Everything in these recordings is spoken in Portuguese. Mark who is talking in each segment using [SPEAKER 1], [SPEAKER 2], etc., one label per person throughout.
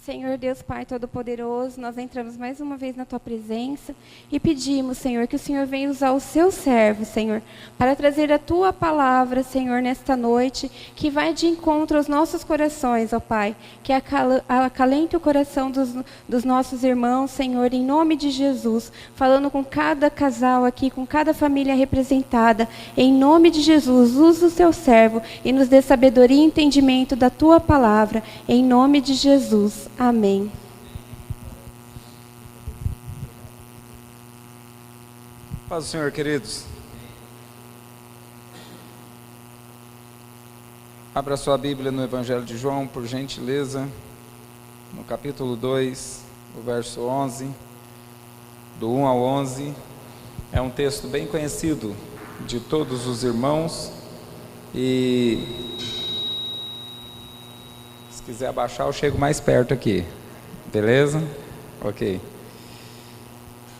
[SPEAKER 1] Senhor Deus Pai Todo-Poderoso, nós entramos mais uma vez na Tua presença e pedimos, Senhor, que o Senhor venha usar o Seu servo, Senhor, para trazer a Tua palavra, Senhor, nesta noite, que vai de encontro aos nossos corações, ó Pai, que acalente o coração dos nossos irmãos, Senhor, em nome de Jesus, falando com cada casal aqui, com cada família representada, em nome de Jesus, usa o Seu servo e nos dê sabedoria e entendimento da Tua palavra, em nome de Jesus. Amém.
[SPEAKER 2] Paz do Senhor, queridos. Abra sua Bíblia no Evangelho de João, por gentileza, no capítulo 2, o verso 11, do 1 ao 11. É um texto bem conhecido de todos os irmãos e... se quiser abaixar, eu chego mais perto aqui, beleza? Ok.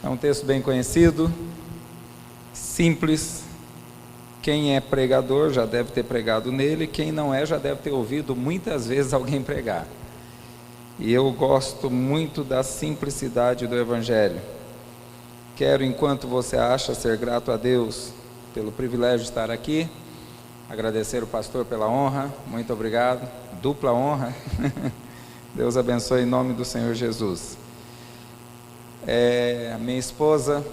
[SPEAKER 2] É um texto bem conhecido, simples. Quem é pregador já deve ter pregado nele, quem não é já deve ter ouvido muitas vezes alguém pregar. E eu gosto muito da simplicidade do Evangelho. Quero, enquanto você acha, ser grato a Deus pelo privilégio de estar aqui, agradecer o pastor pela honra, muito obrigado, dupla honra. Deus abençoe em nome do Senhor Jesus. A minha esposa,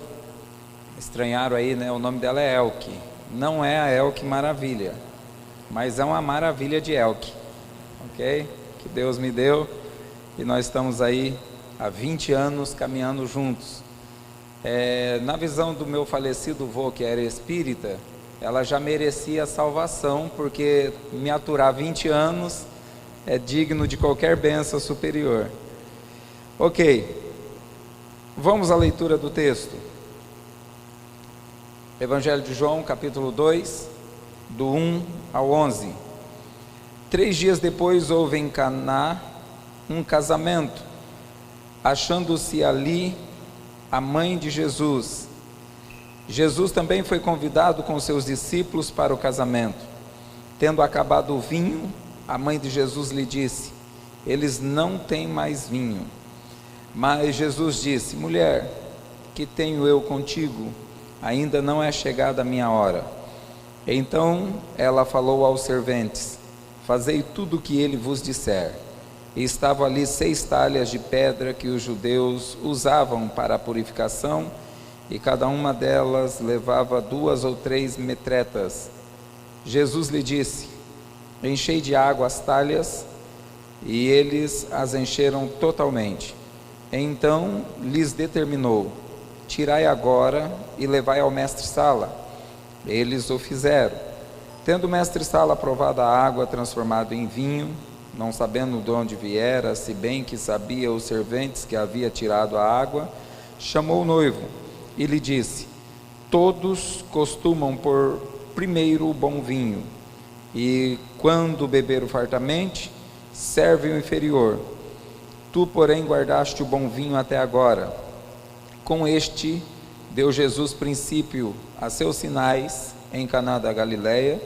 [SPEAKER 2] estranharam aí, né? O nome dela é Elke. Não é a Elke Maravilha, mas é uma maravilha de Elke, ok? Que Deus me deu, e nós estamos aí há 20 anos caminhando juntos. Na visão do meu falecido vô, que era espírita, ela já merecia salvação, porque me aturar 20 anos é digno de qualquer bênção superior. Ok, vamos à leitura do texto. Evangelho de João, capítulo 2, do 1 ao 11. 3 dias depois houve em Caná um casamento, achando-se ali a mãe de Jesus. Jesus também foi convidado com seus discípulos para o casamento. Tendo acabado o vinho, a mãe de Jesus lhe disse: eles não têm mais vinho. Mas Jesus disse: mulher, que tenho eu contigo? Ainda não é chegada a minha hora. Então ela falou aos serventes: fazei tudo o que ele vos disser. E estavam ali 6 talhas de pedra que os judeus usavam para a purificação, e cada uma delas levava 2 ou 3 metretas. Jesus lhe disse: enchei de água as talhas, e eles as encheram totalmente. Então lhes determinou: tirai agora e levai ao mestre-sala. Eles o fizeram. Tendo o mestre-sala provado a água transformada em vinho, não sabendo de onde viera, se bem que sabia os serventes que havia tirado a água, chamou o noivo e lhe disse: todos costumam pôr primeiro o bom vinho, e quando beberam fartamente, servem o inferior. Tu, porém, guardaste o bom vinho até agora. Com este deu Jesus princípio a seus sinais em Caná da Galileia,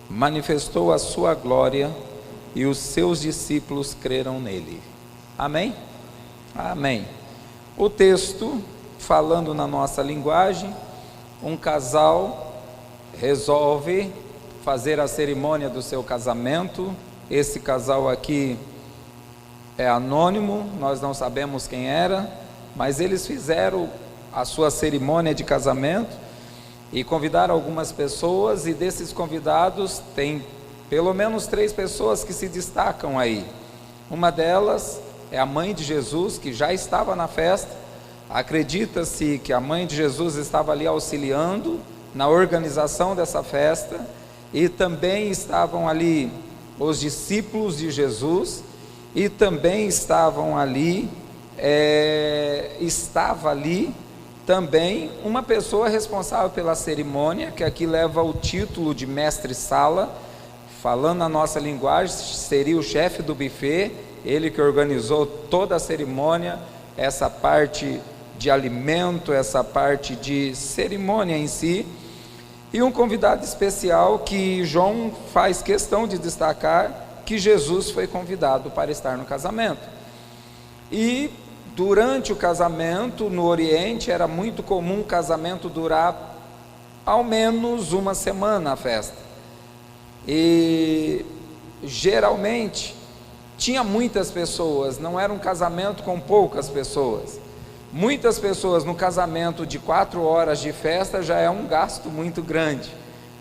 [SPEAKER 2] manifestou a sua glória, e os seus discípulos creram nele. Amém? Amém. O texto, falando na nossa linguagem, um casal resolve fazer a cerimônia do seu casamento. Esse casal aqui é anônimo, nós não sabemos quem era, mas eles fizeram a sua cerimônia de casamento e convidaram algumas pessoas, e desses convidados tem pelo menos 3 pessoas que se destacam aí. Uma delas é a mãe de Jesus, que já estava na festa. Acredita-se que a mãe de Jesus estava ali auxiliando na organização dessa festa, e também estavam ali os discípulos de Jesus, e também estavam ali, estava ali também uma pessoa responsável pela cerimônia, que aqui leva o título de mestre-sala. Falando na nossa linguagem, seria o chefe do buffet, ele que organizou toda a cerimônia, essa parte de alimento, essa parte de cerimônia em si. E um convidado especial que João faz questão de destacar, que Jesus foi convidado para estar no casamento. E durante o casamento, no Oriente, era muito comum o casamento durar ao menos uma semana, a festa. E geralmente tinha muitas pessoas, não era um casamento com poucas pessoas. Muitas pessoas no casamento de 4 horas de festa já é um gasto muito grande.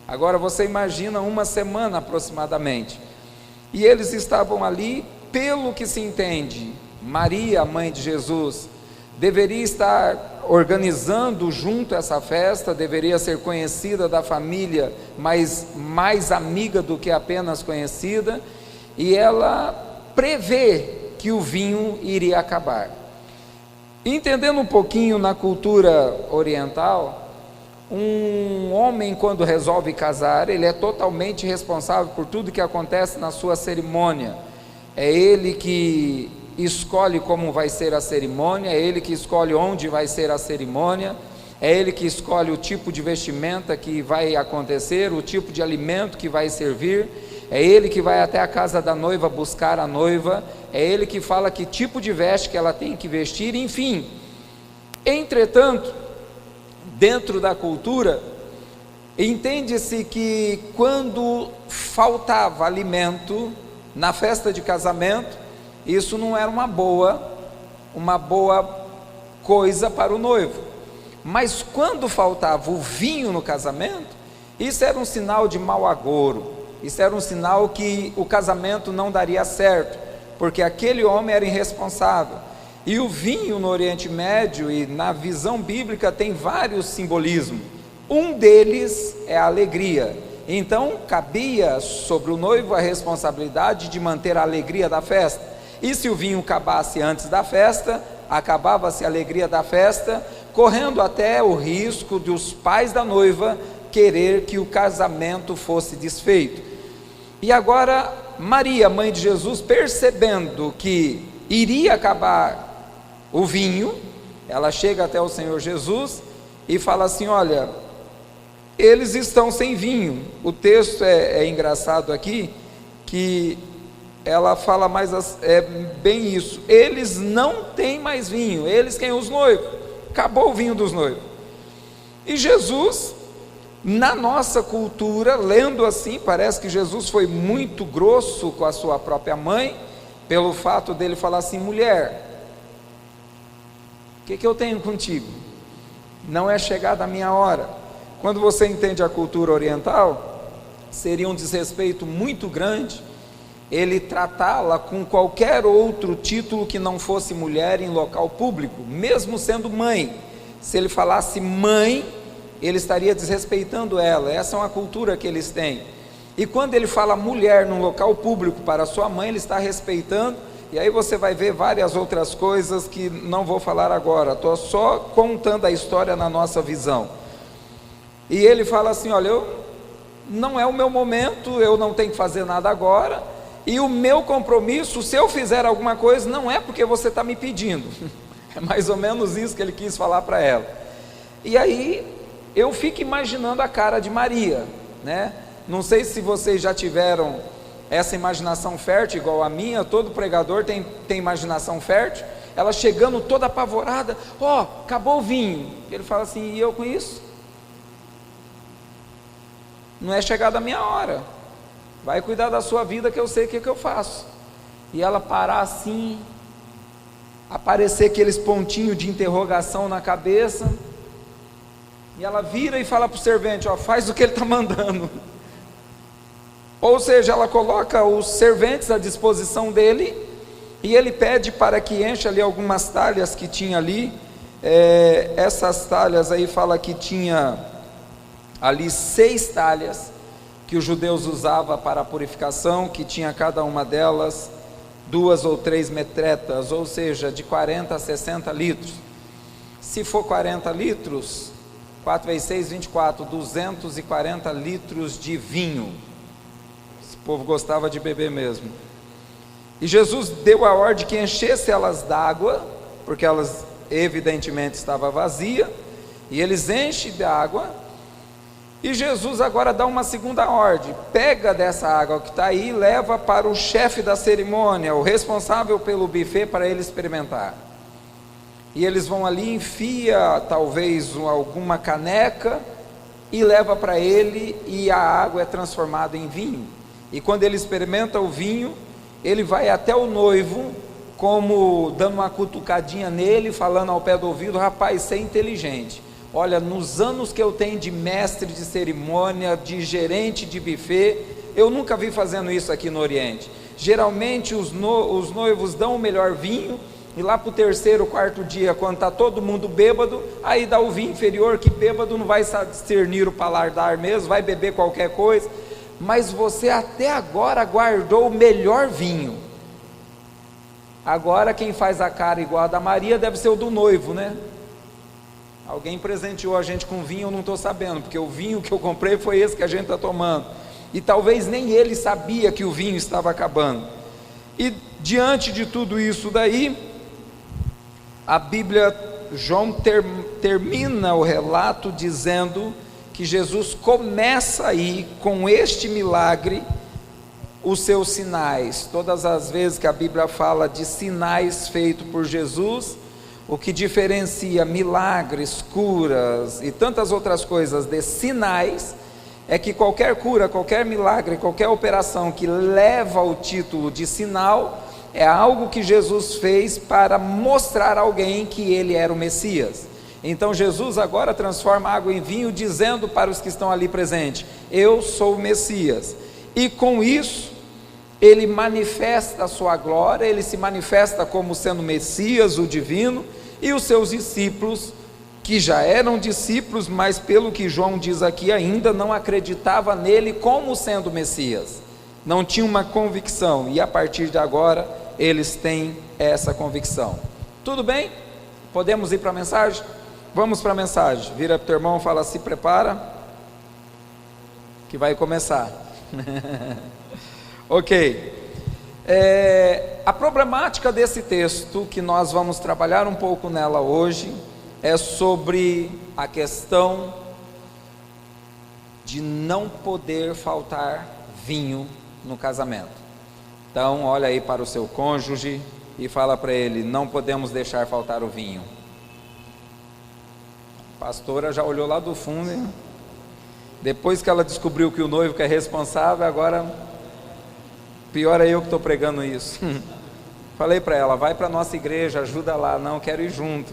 [SPEAKER 2] Agora você imagina uma semana aproximadamente. E eles estavam ali, pelo que se entende, Maria, a mãe de Jesus, deveria estar organizando junto essa festa, deveria ser conhecida da família, mas mais amiga do que apenas conhecida, e ela prevê que o vinho iria acabar. Entendendo um pouquinho na cultura oriental, um homem, quando resolve casar, ele é totalmente responsável por tudo que acontece na sua cerimônia. É ele que escolhe como vai ser a cerimônia, é ele que escolhe onde vai ser a cerimônia, é ele que escolhe o tipo de vestimenta que vai acontecer, o tipo de alimento que vai servir, é ele que vai até a casa da noiva buscar a noiva, é ele que fala que tipo de veste que ela tem que vestir, enfim. Entretanto, dentro da cultura, entende-se que quando faltava alimento na festa de casamento, isso não era uma boa coisa para o noivo. Mas quando faltava o vinho no casamento, isso era um sinal de mau agouro, isso era um sinal que o casamento não daria certo, porque aquele homem era irresponsável. E o vinho no Oriente Médio e na visão bíblica tem vários simbolismos. Um deles é a alegria. Então cabia sobre o noivo a responsabilidade de manter a alegria da festa. E se o vinho acabasse antes da festa, acabava-se a alegria da festa, correndo até o risco dos pais da noiva querer que o casamento fosse desfeito. E agora Maria, mãe de Jesus, percebendo que iria acabar o vinho, ela chega até o Senhor Jesus e fala assim: olha, eles estão sem vinho. O texto é engraçado aqui, que ela fala bem isso, eles não têm mais vinho, eles quem? Os noivos, acabou o vinho dos noivos. E Jesus, na nossa cultura, lendo assim, parece que Jesus foi muito grosso com a sua própria mãe, pelo fato dele falar assim: mulher, o que eu tenho contigo? Não é chegada a minha hora. Quando você entende a cultura oriental, seria um desrespeito muito grande ele tratá-la com qualquer outro título que não fosse mulher em local público, mesmo sendo mãe. Se ele falasse mãe, ele estaria desrespeitando ela. Essa é uma cultura que eles têm. E quando ele fala mulher num local público para sua mãe, ele está respeitando. E aí você vai ver várias outras coisas que não vou falar agora, estou só contando a história na nossa visão. E ele fala assim: olha, não é o meu momento, eu não tenho que fazer nada agora, e o meu compromisso, se eu fizer alguma coisa, não é porque você está me pedindo. É mais ou menos isso que ele quis falar para ela. E aí eu fico imaginando a cara de Maria, né? Não sei se vocês já tiveram essa imaginação fértil igual a minha. Todo pregador tem imaginação fértil. Ela chegando toda apavorada: ó, acabou o vinho. Ele fala assim: e eu com isso? Não é chegada a minha hora, vai cuidar da sua vida que eu sei o que eu faço. E ela parar assim, aparecer aqueles pontinhos de interrogação na cabeça, e ela vira e fala para o servente: ó, faz o que ele está mandando. Ou seja, ela coloca os serventes à disposição dele, e ele pede para que encha ali algumas talhas que tinha ali. Essas talhas aí fala que tinha ali 6 talhas que os judeus usavam para a purificação, que tinha cada uma delas 2 ou 3 metretas, ou seja, de 40 a 60 litros. Se for 40 litros, 4 vezes 6, 24, 240 litros de vinho. Esse povo gostava de beber mesmo. E Jesus deu a ordem que enchesse elas d'água, porque elas evidentemente estavam vazias, e eles enchem de água. E Jesus agora dá uma segunda ordem: pega dessa água que está aí e leva para o chefe da cerimônia, o responsável pelo buffet, para ele experimentar. E eles vão ali, enfia talvez alguma caneca e leva para ele, e a água é transformada em vinho. E quando ele experimenta o vinho, ele vai até o noivo, como dando uma cutucadinha nele, falando ao pé do ouvido: rapaz, você é inteligente. Olha, nos anos que eu tenho de mestre de cerimônia, de gerente de buffet, eu nunca vi fazendo isso aqui no Oriente. Geralmente os noivos dão o melhor vinho, e lá para o terceiro, quarto dia, quando está todo mundo bêbado, aí dá o vinho inferior, que bêbado não vai discernir o paladar mesmo, vai beber qualquer coisa. Mas você até agora guardou o melhor vinho. Agora quem faz a cara igual a da Maria deve ser o do noivo, né? Alguém presenteou a gente com vinho, eu não estou sabendo, porque o vinho que eu comprei foi esse que a gente está tomando. E talvez nem ele sabia que o vinho estava acabando. E diante de tudo isso daí, a Bíblia, João termina o relato dizendo que Jesus começa aí com este milagre, os seus sinais. Todas as vezes que a Bíblia fala de sinais feitos por Jesus, o que diferencia milagres, curas e tantas outras coisas de sinais, é que qualquer cura, qualquer milagre, qualquer operação que leva o título de sinal, é algo que Jesus fez para mostrar a alguém que ele era o Messias. Então Jesus agora transforma água em vinho, dizendo para os que estão ali presentes: eu sou o Messias. E com isso, ele manifesta a sua glória, ele se manifesta como sendo Messias, o divino, e os seus discípulos, que já eram discípulos, mas pelo que João diz aqui, ainda não acreditava nele como sendo Messias, não tinha uma convicção, e a partir de agora, eles têm essa convicção. Tudo bem? Podemos ir para a mensagem? Vamos para a mensagem. Vira para o teu irmão e fala: se prepara, que vai começar. Ok. A problemática desse texto, que nós vamos trabalhar um pouco nela hoje, é sobre a questão de não poder faltar vinho no casamento. Então olha aí para o seu cônjuge e fala para ele: não podemos deixar faltar o vinho. A pastora já olhou lá do fundo, hein? Depois que ela descobriu que o noivo que é responsável, agora pior é eu que estou pregando isso. Falei para ela: vai para a nossa igreja, ajuda lá. Não, quero ir junto.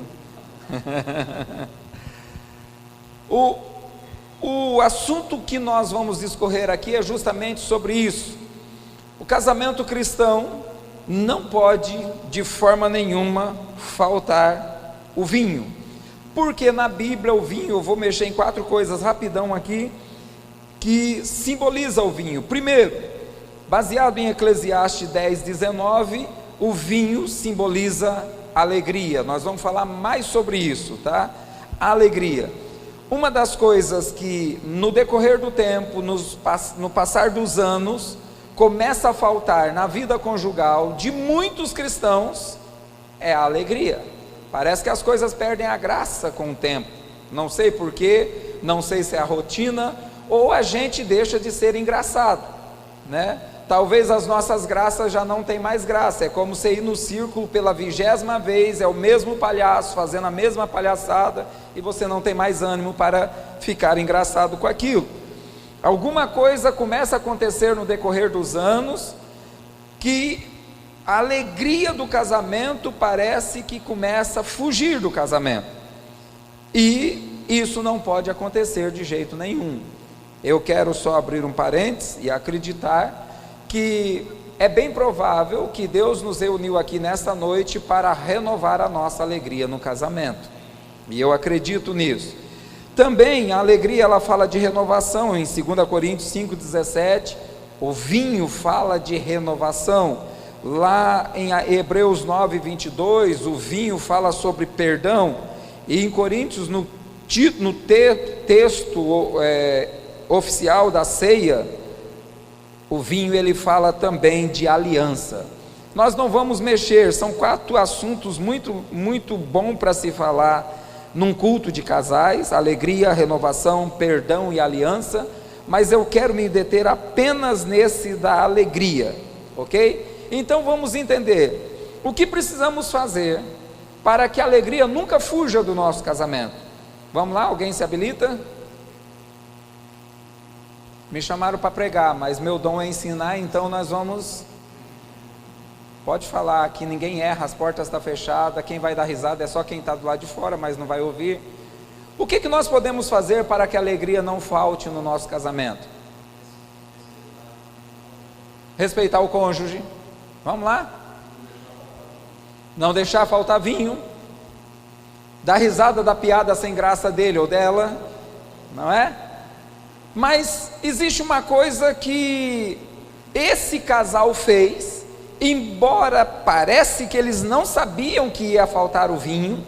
[SPEAKER 2] O assunto que nós vamos discorrer aqui é justamente sobre isso. O casamento cristão não pode de forma nenhuma faltar o vinho, porque na Bíblia o vinho, eu vou mexer em 4 coisas rapidão aqui, que simboliza o vinho. Primeiro, baseado em Eclesiastes 10:19, o vinho simboliza alegria. Nós vamos falar mais sobre isso, tá? Alegria. Uma das coisas que no decorrer do tempo, no passar dos anos, começa a faltar na vida conjugal de muitos cristãos é a alegria. Parece que as coisas perdem a graça com o tempo. Não sei porquê, não sei se é a rotina, ou a gente deixa de ser engraçado, né? Talvez as nossas graças já não tem mais graça. É como você ir no círculo pela 20ª vez, é o mesmo palhaço fazendo a mesma palhaçada, e você não tem mais ânimo para ficar engraçado com aquilo. Alguma coisa começa a acontecer no decorrer dos anos, que a alegria do casamento parece que começa a fugir do casamento, e isso não pode acontecer de jeito nenhum. Eu quero só abrir um parênteses e acreditar que é bem provável que Deus nos reuniu aqui nesta noite para renovar a nossa alegria no casamento, e eu acredito nisso. Também a alegria, ela fala de renovação. Em 2 Coríntios 5,17, o vinho fala de renovação. Lá em Hebreus 9:22, o vinho fala sobre perdão. E em Coríntios, no texto oficial da ceia, o vinho ele fala também de aliança. Nós não vamos mexer, são 4 assuntos muito bom para se falar num culto de casais, alegria, renovação, perdão e aliança, mas eu quero me deter apenas nesse da alegria, ok? Então vamos entender o que precisamos fazer para que a alegria nunca fuja do nosso casamento. Vamos lá, alguém se habilita? Me chamaram para pregar, mas meu dom é ensinar, então nós vamos... Pode falar, aqui ninguém erra, as portas estão fechadas, quem vai dar risada é só quem está do lado de fora, mas não vai ouvir. O que nós podemos fazer para que a alegria não falte no nosso casamento? Respeitar o cônjuge, vamos lá? Não deixar faltar vinho, dar risada da piada sem graça dele ou dela, não é? Mas existe uma coisa que esse casal fez, embora parece que eles não sabiam que ia faltar o vinho,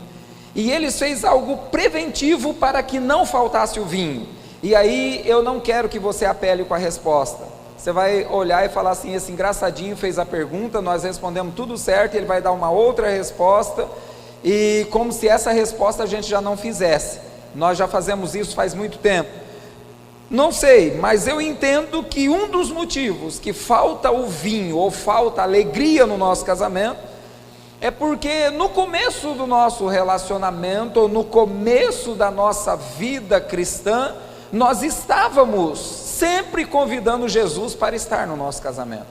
[SPEAKER 2] e eles fez algo preventivo para que não faltasse o vinho. E aí eu não quero que você apele com a resposta. Você vai olhar e falar assim, esse engraçadinho fez a pergunta, nós respondemos tudo certo, ele vai dar uma outra resposta, e como se essa resposta a gente já não fizesse. Nós já fazemos isso faz muito tempo. Não sei, mas eu entendo que um dos motivos que falta o vinho ou falta alegria no nosso casamento é porque no começo do nosso relacionamento, ou no começo da nossa vida cristã, nós estávamos sempre convidando Jesus para estar no nosso casamento.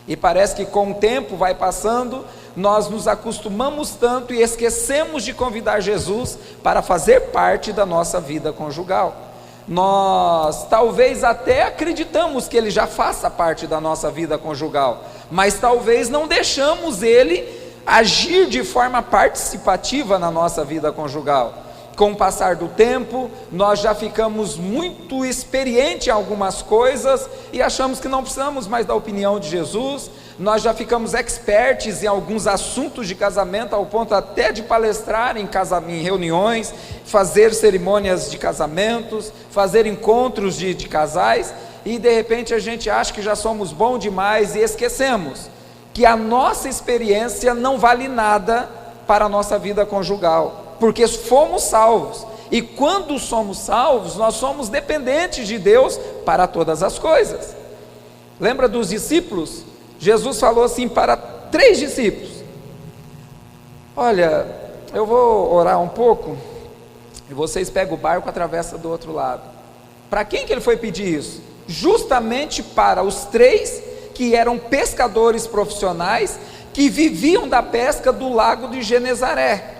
[SPEAKER 2] E parece que com o tempo vai passando, nós nos acostumamos tanto e esquecemos de convidar Jesus para fazer parte da nossa vida conjugal. Nós talvez até acreditamos que ele já faça parte da nossa vida conjugal, mas talvez não deixamos ele agir de forma participativa na nossa vida conjugal. Com o passar do tempo, nós já ficamos muito experientes em algumas coisas e achamos que não precisamos mais da opinião de Jesus. Nós já ficamos experts em alguns assuntos de casamento, ao ponto até de palestrar em reuniões, fazer cerimônias de casamentos, fazer encontros de casais, e de repente a gente acha que já somos bons demais e esquecemos que a nossa experiência não vale nada para a nossa vida conjugal, porque fomos salvos, e quando somos salvos, nós somos dependentes de Deus para todas as coisas. Lembra dos discípulos? Jesus falou assim para 3 discípulos: olha, eu vou orar um pouco, e vocês pegam o barco e atravessam do outro lado. Para quem que ele foi pedir isso? Justamente para os 3 que eram pescadores profissionais, que viviam da pesca do lago de Genezaré.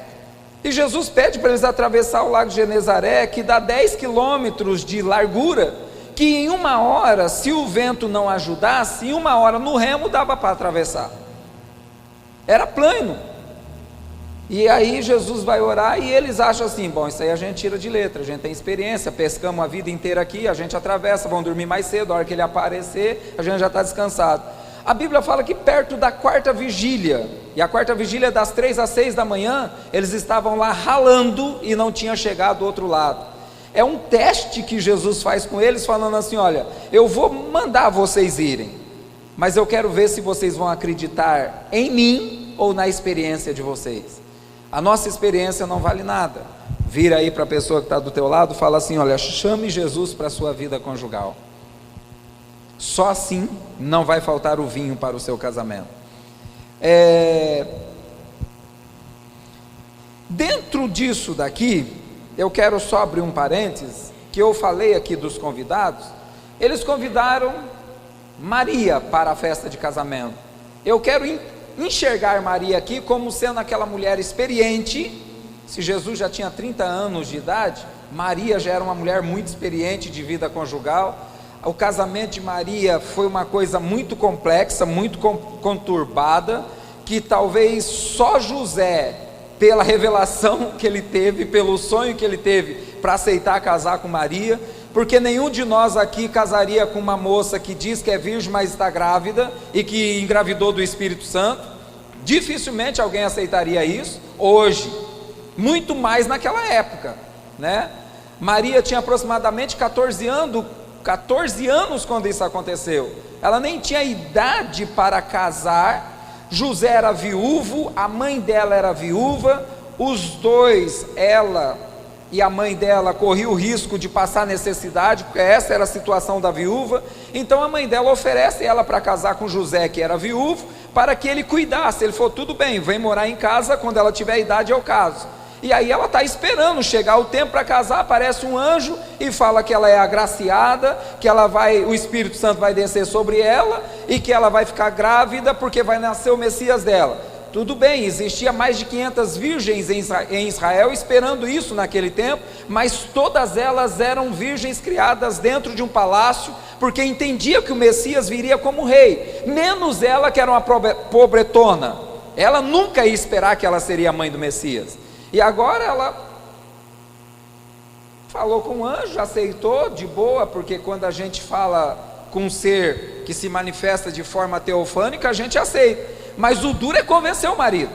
[SPEAKER 2] E Jesus pede para eles atravessar o lago de Genezaré, que dá 10 quilômetros de largura, que em 1 hora, se o vento não ajudasse, em 1 hora no remo dava para atravessar. Era plano. E aí Jesus vai orar e eles acham assim, bom, isso aí a gente tira de letra, a gente tem experiência, pescamos a vida inteira aqui, a gente atravessa, vamos dormir mais cedo, a hora que ele aparecer, a gente já está descansado. A Bíblia fala que perto da 4ª vigília, e a 4ª vigília das 3 às 6 da manhã, eles estavam lá ralando e não tinham chegado do outro lado. É um teste que Jesus faz com eles, falando assim, olha, eu vou mandar vocês irem, mas eu quero ver se vocês vão acreditar em mim ou na experiência de vocês. A nossa experiência não vale nada. Vira aí para a pessoa que está do teu lado, fala assim, olha, chame Jesus para a sua vida conjugal. Só assim não vai faltar o vinho para o seu casamento. Dentro disso daqui, eu quero só abrir um parênteses, que eu falei aqui dos convidados. Eles convidaram Maria para a festa de casamento. Eu quero enxergar Maria aqui como sendo aquela mulher experiente. Se Jesus já tinha 30 anos de idade, Maria já era uma mulher muito experiente de vida conjugal. O casamento de Maria foi uma coisa muito complexa, muito conturbada, que talvez só José, pela revelação que ele teve, pelo sonho que ele teve para aceitar casar com Maria, porque nenhum de nós aqui casaria com uma moça que diz que é virgem, mas está grávida, e que engravidou do Espírito Santo. Dificilmente alguém aceitaria isso, hoje, muito mais naquela época, né? Maria tinha aproximadamente 14 anos quando isso aconteceu, ela nem tinha idade para casar. José era viúvo, a mãe dela era viúva, os dois, ela e a mãe dela corria o risco de passar necessidade, porque essa era a situação da viúva. Então a mãe dela oferece ela para casar com José, que era viúvo, para que ele cuidasse. Ele falou: tudo bem, vem morar em casa, quando ela tiver idade eu caso. E aí ela está esperando chegar o tempo para casar. Aparece um anjo e fala que ela é agraciada, que o Espírito Santo vai descer sobre ela e que ela vai ficar grávida porque vai nascer o Messias dela. Tudo bem, existia mais de 500 virgens em Israel esperando isso naquele tempo, mas todas elas eram virgens criadas dentro de um palácio, porque entendia que o Messias viria como rei, menos ela, que era uma pobretona. Ela nunca ia esperar que ela seria a mãe do Messias. E agora ela falou com o anjo, aceitou de boa, porque quando a gente fala com um ser que se manifesta de forma teofânica, a gente aceita. Mas o duro é convencer o marido,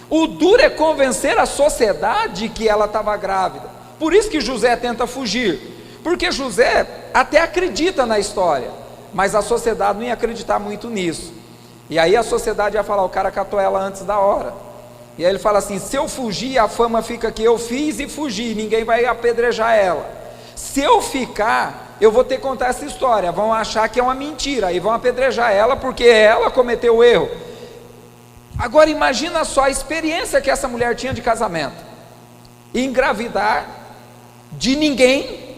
[SPEAKER 2] o duro é convencer a sociedade que ela estava grávida. Por isso que José tenta fugir, porque José até acredita na história, mas a sociedade não ia acreditar muito nisso. E aí a sociedade ia falar: o cara catou ela antes da hora. E aí ele fala assim: se eu fugir, a fama fica que eu fiz e fugi, ninguém vai apedrejar ela. Se eu ficar, eu vou ter que contar essa história, vão achar que é uma mentira, e vão apedrejar ela porque ela cometeu o erro. Agora imagina só a experiência que essa mulher tinha de casamento, engravidar de ninguém,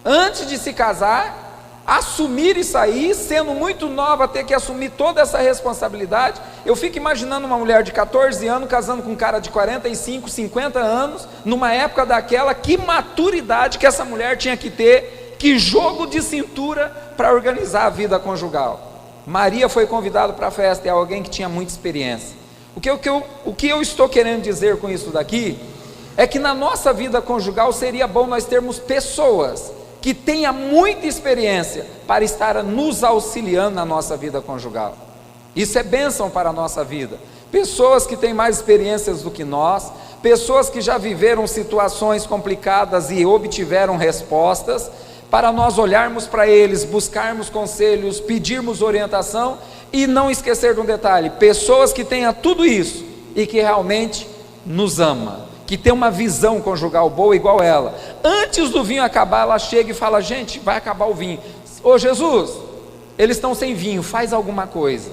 [SPEAKER 2] antes de se casar, assumir isso aí, sendo muito nova, ter que assumir toda essa responsabilidade. Eu fico imaginando uma mulher de 14 anos, casando com um cara de 45, 50 anos, numa época daquela, que maturidade que essa mulher tinha que ter, que jogo de cintura para organizar a vida conjugal. Maria foi convidada para a festa, é alguém que tinha muita experiência. O que eu estou querendo dizer com isso daqui, é que na nossa vida conjugal seria bom nós termos pessoas que tenham muita experiência para estar nos auxiliando na nossa vida conjugal. Isso é bênção para a nossa vida. Pessoas que têm mais experiências do que nós, pessoas que já viveram situações complicadas e obtiveram respostas, para nós olharmos para eles, buscarmos conselhos, pedirmos orientação, e não esquecer de um detalhe: pessoas que tenham tudo isso e que realmente nos ama, que tem uma visão conjugal boa igual ela. Antes do vinho acabar, ela chega e fala: gente, vai acabar o vinho. Ô Jesus, eles estão sem vinho, faz alguma coisa.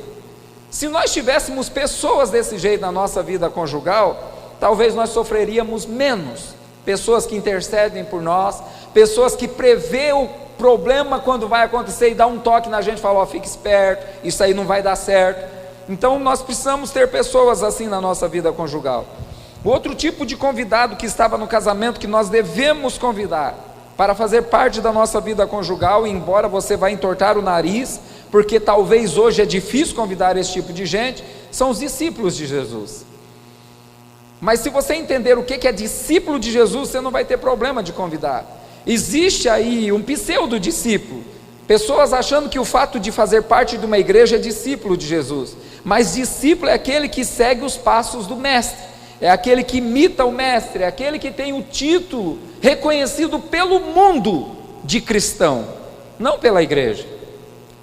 [SPEAKER 2] Se nós tivéssemos pessoas desse jeito na nossa vida conjugal, talvez nós sofreríamos menos. Pessoas que intercedem por nós, pessoas que prevê o problema quando vai acontecer e dá um toque na gente e fala: ó, fique esperto, isso aí não vai dar certo. Então nós precisamos ter pessoas assim na nossa vida conjugal. O outro tipo de convidado que estava no casamento, que nós devemos convidar para fazer parte da nossa vida conjugal, embora você vá entortar o nariz, porque talvez hoje é difícil convidar esse tipo de gente, são os discípulos de Jesus. Mas se você entender o que é discípulo de Jesus, você não vai ter problema de convidar. Existe aí um pseudo discípulo, pessoas achando que o fato de fazer parte de uma igreja é discípulo de Jesus, mas discípulo é aquele que segue os passos do mestre, é aquele que imita o mestre, é aquele que tem o título reconhecido pelo mundo de cristão, não pela igreja,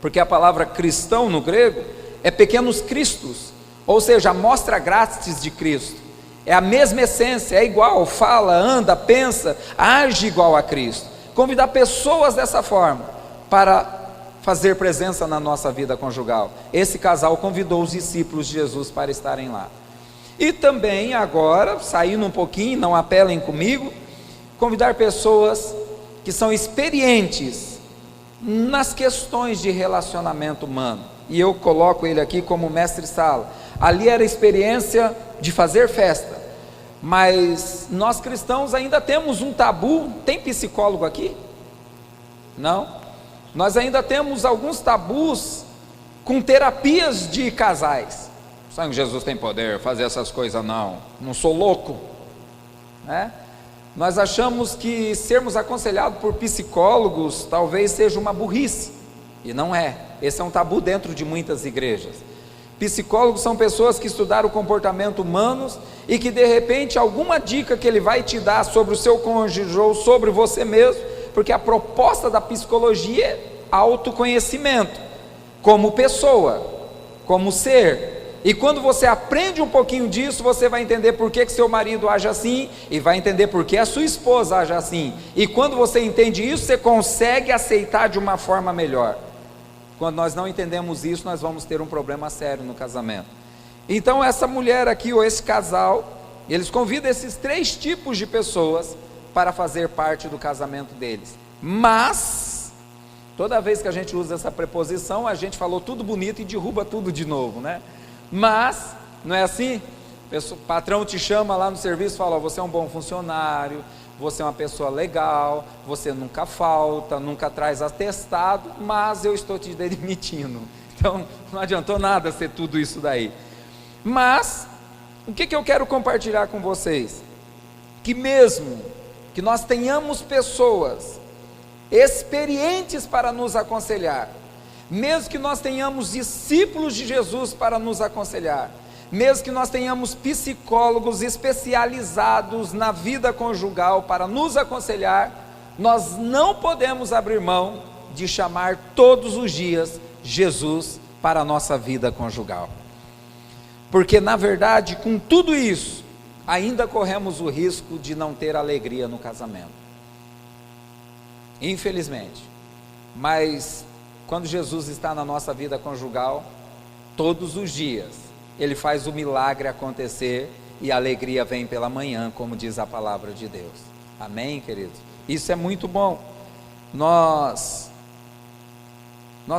[SPEAKER 2] porque a palavra cristão no grego é pequenos cristos, ou seja, a mostra grátis de Cristo. É a mesma essência, é igual, fala, anda, pensa, age igual a Cristo. Convidar pessoas dessa forma para fazer presença na nossa vida conjugal. Esse casal convidou os discípulos de Jesus para estarem lá. E também agora, saindo um pouquinho, não apelem comigo, convidar pessoas que são experientes nas questões de relacionamento humano. E eu coloco ele aqui como mestre-sala. Ali era a experiência de fazer festa, mas nós cristãos ainda temos um tabu. Tem psicólogo aqui? Não? Nós ainda temos alguns tabus com terapias de casais. O sangue de Jesus tem poder, fazer essas coisas não sou louco, né? Nós achamos que sermos aconselhados por psicólogos talvez seja uma burrice, e não é. Esse é um tabu dentro de muitas igrejas. Psicólogos são pessoas que estudaram o comportamento humano e que de repente alguma dica que ele vai te dar sobre o seu cônjuge ou sobre você mesmo, porque a proposta da psicologia é autoconhecimento, como pessoa, como ser, E quando você aprende um pouquinho disso, você vai entender por que seu marido age assim, e vai entender por que a sua esposa age assim. E quando você entende isso, você consegue aceitar de uma forma melhor. Quando nós não entendemos isso, nós vamos ter um problema sério no casamento. Então essa mulher aqui, ou esse casal, eles convidam esses 3 tipos de pessoas para fazer parte do casamento deles. Mas, toda vez que a gente usa essa preposição, a gente falou tudo bonito e derruba tudo de novo, né? Mas, não é assim? O patrão te chama lá no serviço e fala: ó, você é um bom funcionário, você é uma pessoa legal, você nunca falta, nunca traz atestado, mas eu estou te demitindo. Então, não adiantou nada ser tudo isso daí. Mas, o que eu quero compartilhar com vocês? Que mesmo que nós tenhamos pessoas experientes para nos aconselhar, mesmo que nós tenhamos discípulos de Jesus para nos aconselhar, mesmo que nós tenhamos psicólogos especializados na vida conjugal para nos aconselhar, nós não podemos abrir mão de chamar todos os dias Jesus para a nossa vida conjugal. Porque na verdade, com tudo isso, ainda corremos o risco de não ter alegria no casamento. Infelizmente. Mas quando Jesus está na nossa vida conjugal, todos os dias, Ele faz o milagre acontecer e a alegria vem pela manhã, como diz a palavra de Deus. Amém, queridos? Isso é muito bom. Nós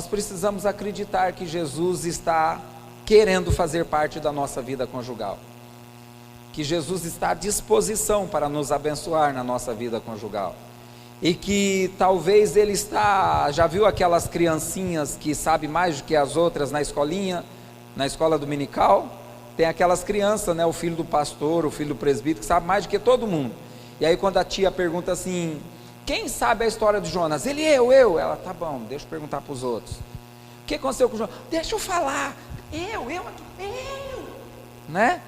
[SPEAKER 2] precisamos acreditar que Jesus está querendo fazer parte da nossa vida conjugal. Que Jesus está à disposição para nos abençoar na nossa vida conjugal. E que talvez Ele está, já viu aquelas criancinhas que sabem mais do que as outras na escolinha, na escola dominical? Tem aquelas crianças, né, o filho do pastor, o filho do presbítero, que sabe mais do que todo mundo. E aí quando a tia pergunta assim: quem sabe a história de Jonas? Ele, eu. Ela, tá bom, deixa eu perguntar para os outros. O que aconteceu com Jonas? Deixa eu falar. Eu. Né?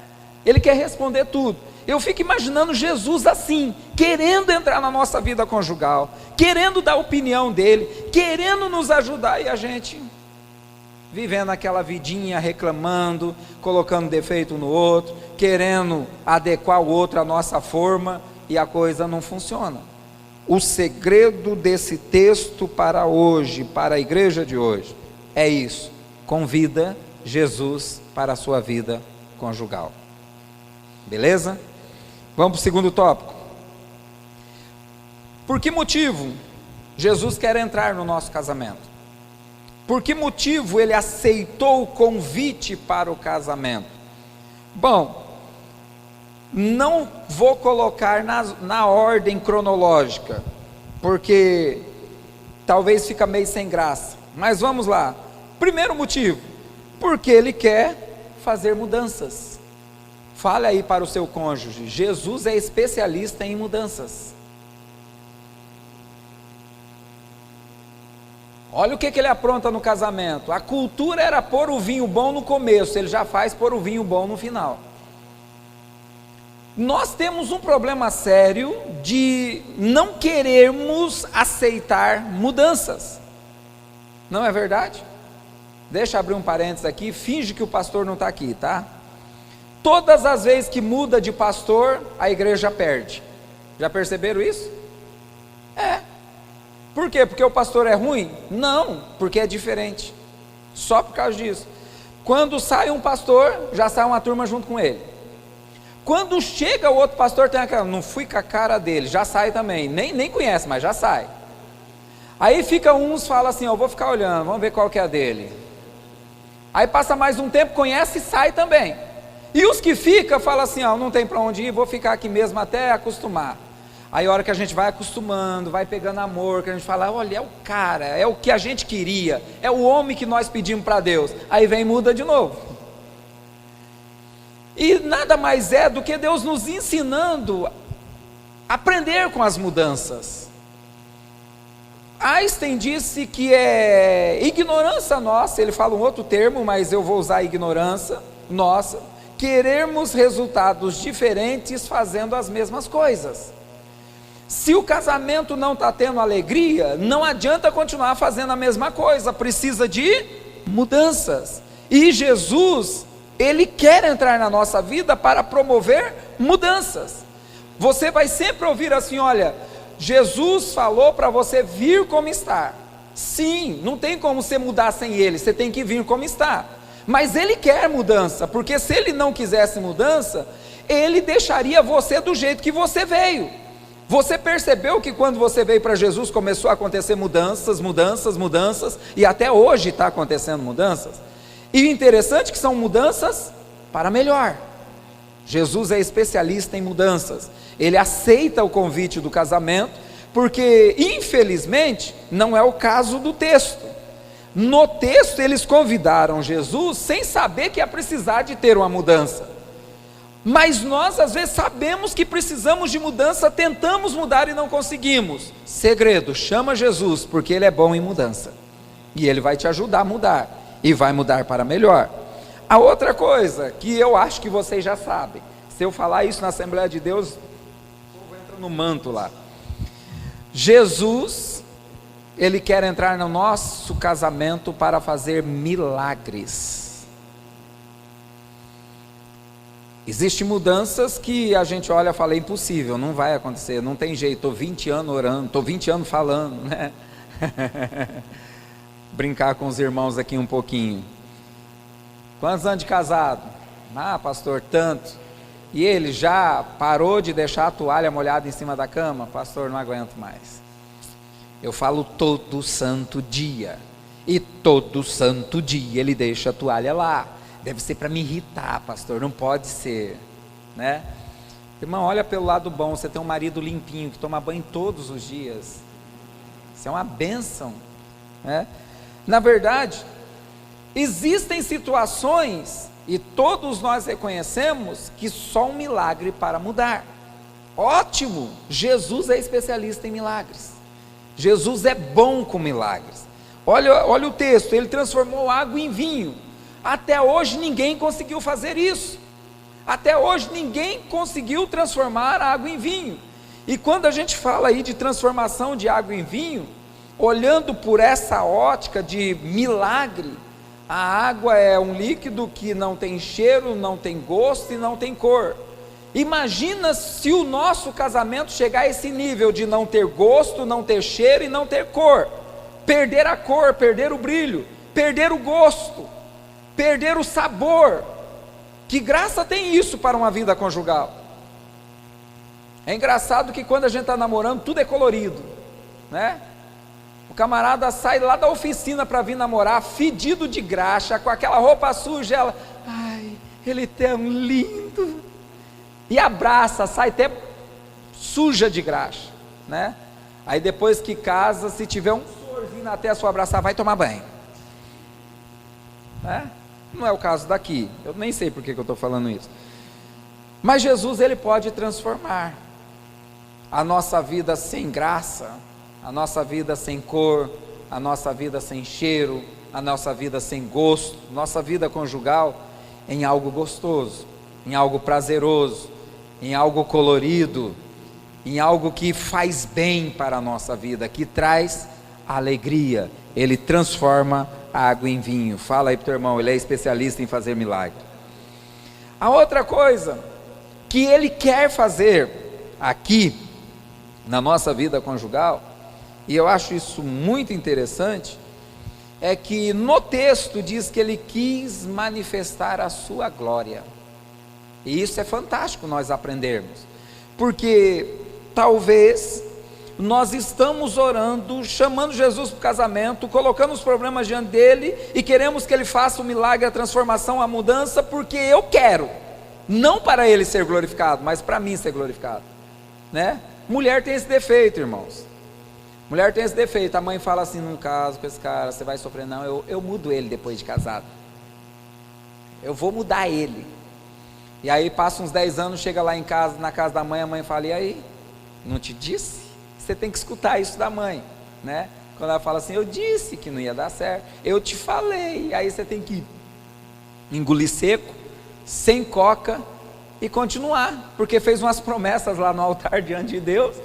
[SPEAKER 2] Ele quer responder tudo. Eu fico imaginando Jesus assim, querendo entrar na nossa vida conjugal, querendo dar a opinião dele, querendo nos ajudar, e a gente vivendo aquela vidinha, reclamando, colocando defeito no outro, querendo adequar o outro à nossa forma, e a coisa não funciona. O segredo desse texto para hoje, para a igreja de hoje, é isso: convida Jesus para a sua vida conjugal. Beleza? Vamos para o segundo tópico. Por que motivo Jesus quer entrar no nosso casamento? Por que motivo Ele aceitou o convite para o casamento? Bom, não vou colocar na ordem cronológica, porque talvez fica meio sem graça, mas vamos lá. Primeiro motivo, porque Ele quer fazer mudanças. Fale aí para o seu cônjuge: Jesus é especialista em mudanças. Olha o que Ele apronta no casamento. A cultura era pôr o vinho bom no começo, Ele já faz pôr o vinho bom no final. Nós temos um problema sério de não querermos aceitar mudanças. Não é verdade? Deixa eu abrir um parênteses aqui, finge que o pastor não está aqui, tá? Todas as vezes que muda de pastor, a igreja perde. Já perceberam isso? É. Por quê? Porque o pastor é ruim? Não, porque é diferente. Só por causa disso. Quando sai um pastor, já sai uma turma junto com ele. Quando chega o outro pastor, tem aquela: não fui com a cara dele, já sai também. Nem conhece, mas já sai. Aí fica uns, fala assim: eu vou ficar olhando, vamos ver qual que é a dele. Aí passa mais um tempo, conhece e sai também. E os que ficam, falam assim: não tem para onde ir, vou ficar aqui mesmo até acostumar. Aí a hora que a gente vai acostumando, vai pegando amor, que a gente fala: olha, é o cara, é o que a gente queria, é o homem que nós pedimos para Deus. Aí vem e muda de novo. E nada mais é do que Deus nos ensinando a aprender com as mudanças. Einstein disse que é ignorância nossa, ele fala um outro termo, mas eu vou usar ignorância nossa, querermos resultados diferentes fazendo as mesmas coisas. Se o casamento não está tendo alegria, não adianta continuar fazendo a mesma coisa, precisa de mudanças. E Jesus, Ele quer entrar na nossa vida para promover mudanças. Você vai sempre ouvir assim: olha, Jesus falou para você vir como está. Sim, não tem como você mudar sem Ele, você tem que vir como está. Mas Ele quer mudança, porque se Ele não quisesse mudança, Ele deixaria você do jeito que você veio. Você percebeu que quando você veio para Jesus começou a acontecer mudanças, e até hoje está acontecendo mudanças? E o interessante é que são mudanças para melhor. Jesus é especialista em mudanças. Ele aceita o convite do casamento, porque infelizmente não é o caso do texto. No texto eles convidaram Jesus sem saber que ia precisar de ter uma mudança. Mas nós às vezes sabemos que precisamos de mudança, tentamos mudar e não conseguimos. Segredo: chama Jesus, porque Ele é bom em mudança, e Ele vai te ajudar a mudar, e vai mudar para melhor. A outra coisa, que eu acho que vocês já sabem, se eu falar isso na Assembleia de Deus, o povo entra no manto lá. Jesus, Ele quer entrar no nosso casamento para fazer milagres. Existem mudanças que a gente olha e fala: é impossível, não vai acontecer, não tem jeito, estou 20 anos orando, estou 20 anos falando, né? Brincar com os irmãos aqui um pouquinho. Quantos anos de casado? Ah, pastor, tanto. E ele já parou de deixar a toalha molhada em cima da cama? Pastor, não aguento mais. Eu falo todo santo dia, e todo santo dia ele deixa a toalha lá. Deve ser para me irritar, pastor, não pode ser, né? Irmão, olha pelo lado bom, você tem um marido limpinho, que toma banho todos os dias. Isso é uma bênção, né? Na verdade, existem situações, e todos nós reconhecemos, que só um milagre para mudar. Ótimo, Jesus é especialista em milagres. Jesus é bom com milagres. Olha o texto: Ele transformou água em vinho. Até hoje ninguém conseguiu fazer isso. Até hoje ninguém conseguiu transformar a água em vinho. E quando a gente fala aí de transformação de água em vinho, olhando por essa ótica de milagre, a água é um líquido que não tem cheiro, não tem gosto e não tem cor. Imagina se o nosso casamento chegar a esse nível de não ter gosto, não ter cheiro e não ter cor. Perder a cor, perder o brilho, perder o gosto, perder o sabor. Que graça tem isso para uma vida conjugal? É engraçado que quando a gente está namorando, tudo é colorido, né? O camarada sai lá da oficina para vir namorar, fedido de graxa, com aquela roupa suja, ela: ai, ele é tão lindo, e abraça, sai até suja de graxa, né? Aí depois que casa, se tiver um sorzinho na testa para abraçar, vai tomar banho, né? Não é o caso daqui, eu nem sei por que eu estou falando isso. Mas Jesus, Ele pode transformar a nossa vida sem graça, a nossa vida sem cor, a nossa vida sem cheiro, a nossa vida sem gosto, nossa vida conjugal, em algo gostoso, em algo prazeroso, em algo colorido, em algo que faz bem para a nossa vida, que traz alegria. Ele transforma a água em vinho. Fala aí para o teu irmão, ele é especialista em fazer milagre. A outra coisa que Ele quer fazer aqui na nossa vida conjugal, e eu acho isso muito interessante, é que no texto diz que Ele quis manifestar a sua glória. E isso é fantástico nós aprendermos, porque talvez nós estamos orando, chamando Jesus para o casamento, colocando os problemas diante dele, e queremos que Ele faça o milagre, a transformação, a mudança, porque eu quero, não para Ele ser glorificado, mas para mim ser glorificado, né? Mulher tem esse defeito, irmãos. Mulher tem esse defeito. A mãe fala assim: não caso com esse cara, você vai sofrer. Não, eu mudo ele depois de casado, eu vou mudar ele. E aí passa uns 10 anos, chega lá em casa, na casa da mãe, a mãe fala: e aí, não te disse? Você tem que escutar isso da mãe, né? Quando ela fala assim: eu disse que não ia dar certo, eu te falei. Aí você tem que engolir seco, sem coca, e continuar, porque fez umas promessas lá no altar diante de Deus.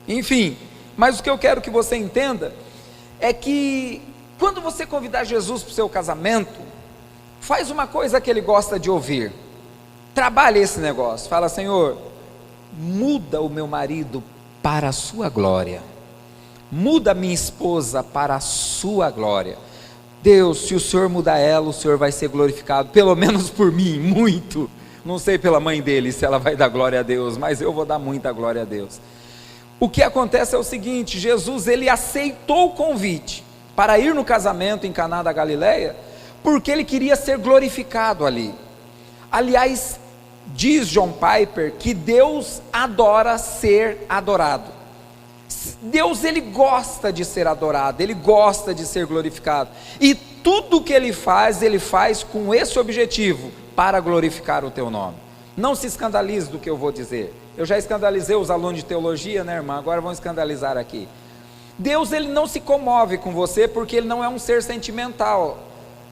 [SPEAKER 2] Enfim, mas o que eu quero que você entenda é que quando você convidar Jesus para o seu casamento, faz uma coisa que ele gosta de ouvir, trabalha esse negócio, fala: Senhor, muda o meu marido para a sua glória, muda a minha esposa para a sua glória. Deus, se o Senhor mudar ela, o Senhor vai ser glorificado, pelo menos por mim, muito. Não sei pela mãe dele se ela vai dar glória a Deus, mas eu vou dar muita glória a Deus. O que acontece é o seguinte: Jesus, ele aceitou o convite para ir no casamento em Caná da Galileia, porque ele queria ser glorificado ali. Aliás, diz John Piper que Deus adora ser adorado. Deus, ele gosta de ser adorado, ele gosta de ser glorificado, e tudo que ele faz com esse objetivo, para glorificar o teu nome. Não se escandalize do que eu vou dizer. Eu já escandalizei os alunos de teologia, né, irmã? Agora vamos escandalizar aqui. Deus, ele não se comove com você, porque ele não é um ser sentimental.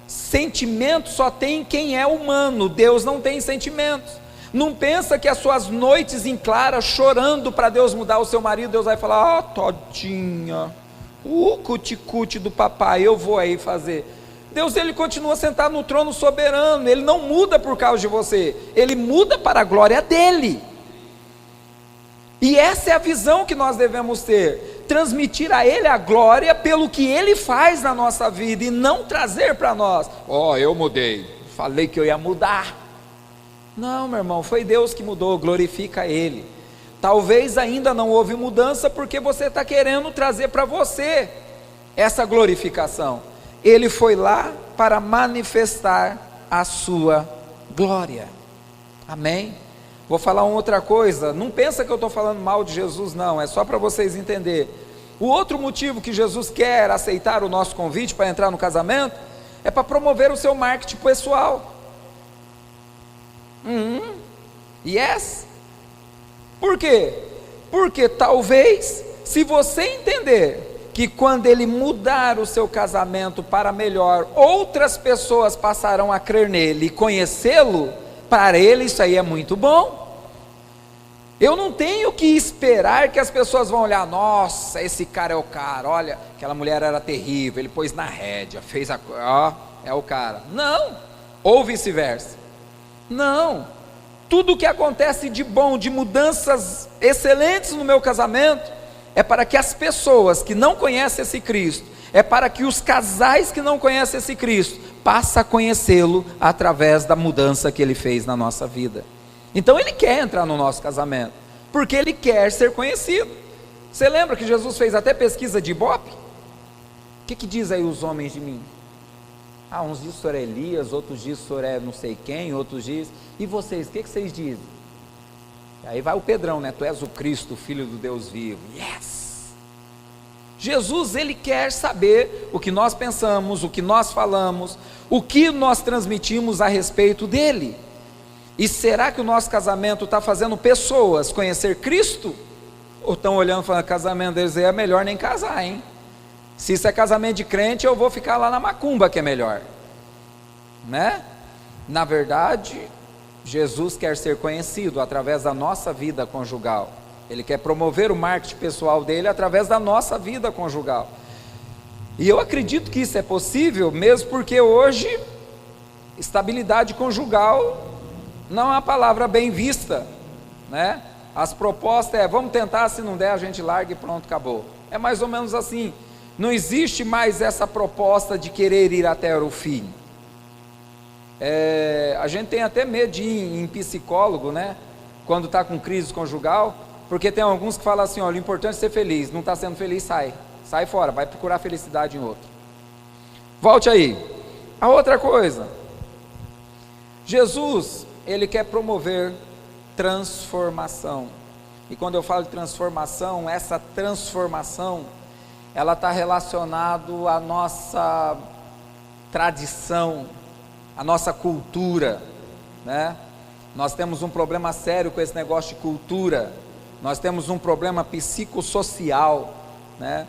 [SPEAKER 2] Sentimento só tem quem é humano. Deus não tem sentimentos. Não pensa que as suas noites em clara, chorando para Deus mudar o seu marido, Deus vai falar: ah, todinha, o cuticute do papai, eu vou aí fazer. Deus, ele continua sentado no trono soberano, ele não muda por causa de você, ele muda para a glória dele. E essa é a visão que nós devemos ter, transmitir a ele a glória pelo que ele faz na nossa vida, e não trazer para nós: ó, eu mudei, falei que eu ia mudar. Não, meu irmão, foi Deus que mudou, glorifica ele. Talvez ainda não houve mudança, porque você está querendo trazer para você essa glorificação. Ele foi lá para manifestar a sua glória. Amém? Vou falar uma outra coisa, não pensa que eu estou falando mal de Jesus, não, é só para vocês entenderem. O outro motivo que Jesus quer aceitar o nosso convite para entrar no casamento, é para promover o seu marketing pessoal. Yes. Por quê? Porque talvez, se você entender que quando ele mudar o seu casamento para melhor, outras pessoas passarão a crer nele e conhecê-lo, para ele isso aí é muito bom. Eu não tenho que esperar que as pessoas vão olhar: nossa, esse cara é o cara, olha, aquela mulher era terrível, ele pôs na rédea, fez ó, é o cara. Não, ou vice-versa. Não, tudo que acontece de bom, de mudanças excelentes no meu casamento, é para que as pessoas que não conhecem esse Cristo, é para que os casais que não conhecem esse Cristo, passem a conhecê-lo através da mudança que ele fez na nossa vida. Então ele quer entrar no nosso casamento, porque ele quer ser conhecido. Você lembra que Jesus fez até pesquisa de Ibope? O que diz aí os homens de mim? Ah, uns dizem que o senhor é Elias, outros dizem que o senhor é não sei quem, outros dizem. E vocês, o que vocês dizem? Aí vai o Pedrão, né? Tu és o Cristo, filho do Deus vivo. Yes! Jesus, ele quer saber o que nós pensamos, o que nós falamos, o que nós transmitimos a respeito dele. E será que o nosso casamento está fazendo pessoas conhecer Cristo? Ou estão olhando e falando: casamento deles é melhor nem casar, hein? Se isso é casamento de crente, eu vou ficar lá na macumba, que é melhor, né? Na verdade, Jesus quer ser conhecido através da nossa vida conjugal. Ele quer promover o marketing pessoal dele através da nossa vida conjugal. E eu acredito que isso é possível, mesmo porque hoje estabilidade conjugal não é uma palavra bem vista, né? As propostas é: vamos tentar, se não der a gente larga e pronto, acabou. É mais ou menos assim. Não existe mais essa proposta de querer ir até o fim. A gente tem até medo de ir em psicólogo, né? Quando está com crise conjugal, porque tem alguns que falam assim: olha, o importante é ser feliz, não está sendo feliz, sai fora, vai procurar felicidade em outro. Volte aí. A outra coisa, Jesus, ele quer promover transformação. E quando eu falo de transformação, essa transformação, ela está relacionada à nossa tradição, à nossa cultura, né? Nós temos um problema sério com esse negócio de cultura. Nós temos um problema psicossocial, né?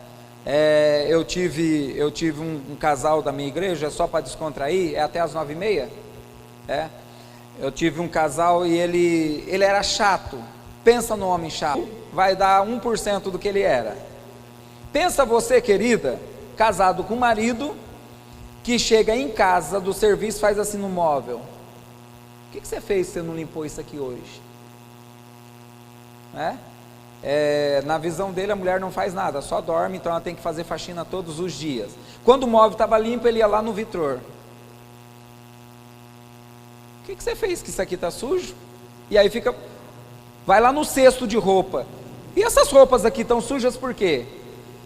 [SPEAKER 2] Eu tive um casal da minha igreja, só para descontrair, é até as 9h30, eu tive um casal e ele era chato. Pensa no homem chato, vai dar 1% do que ele era. Pensa você, querida, casado com um marido que chega em casa do serviço, faz assim no móvel: o que você fez se você não limpou isso aqui hoje? Na visão dele, a mulher não faz nada, só dorme, então ela tem que fazer faxina todos os dias. Quando o móvel estava limpo, ele ia lá no vitrô: o que você fez que isso aqui está sujo? E aí vai lá no cesto de roupa: e essas roupas aqui estão sujas por quê?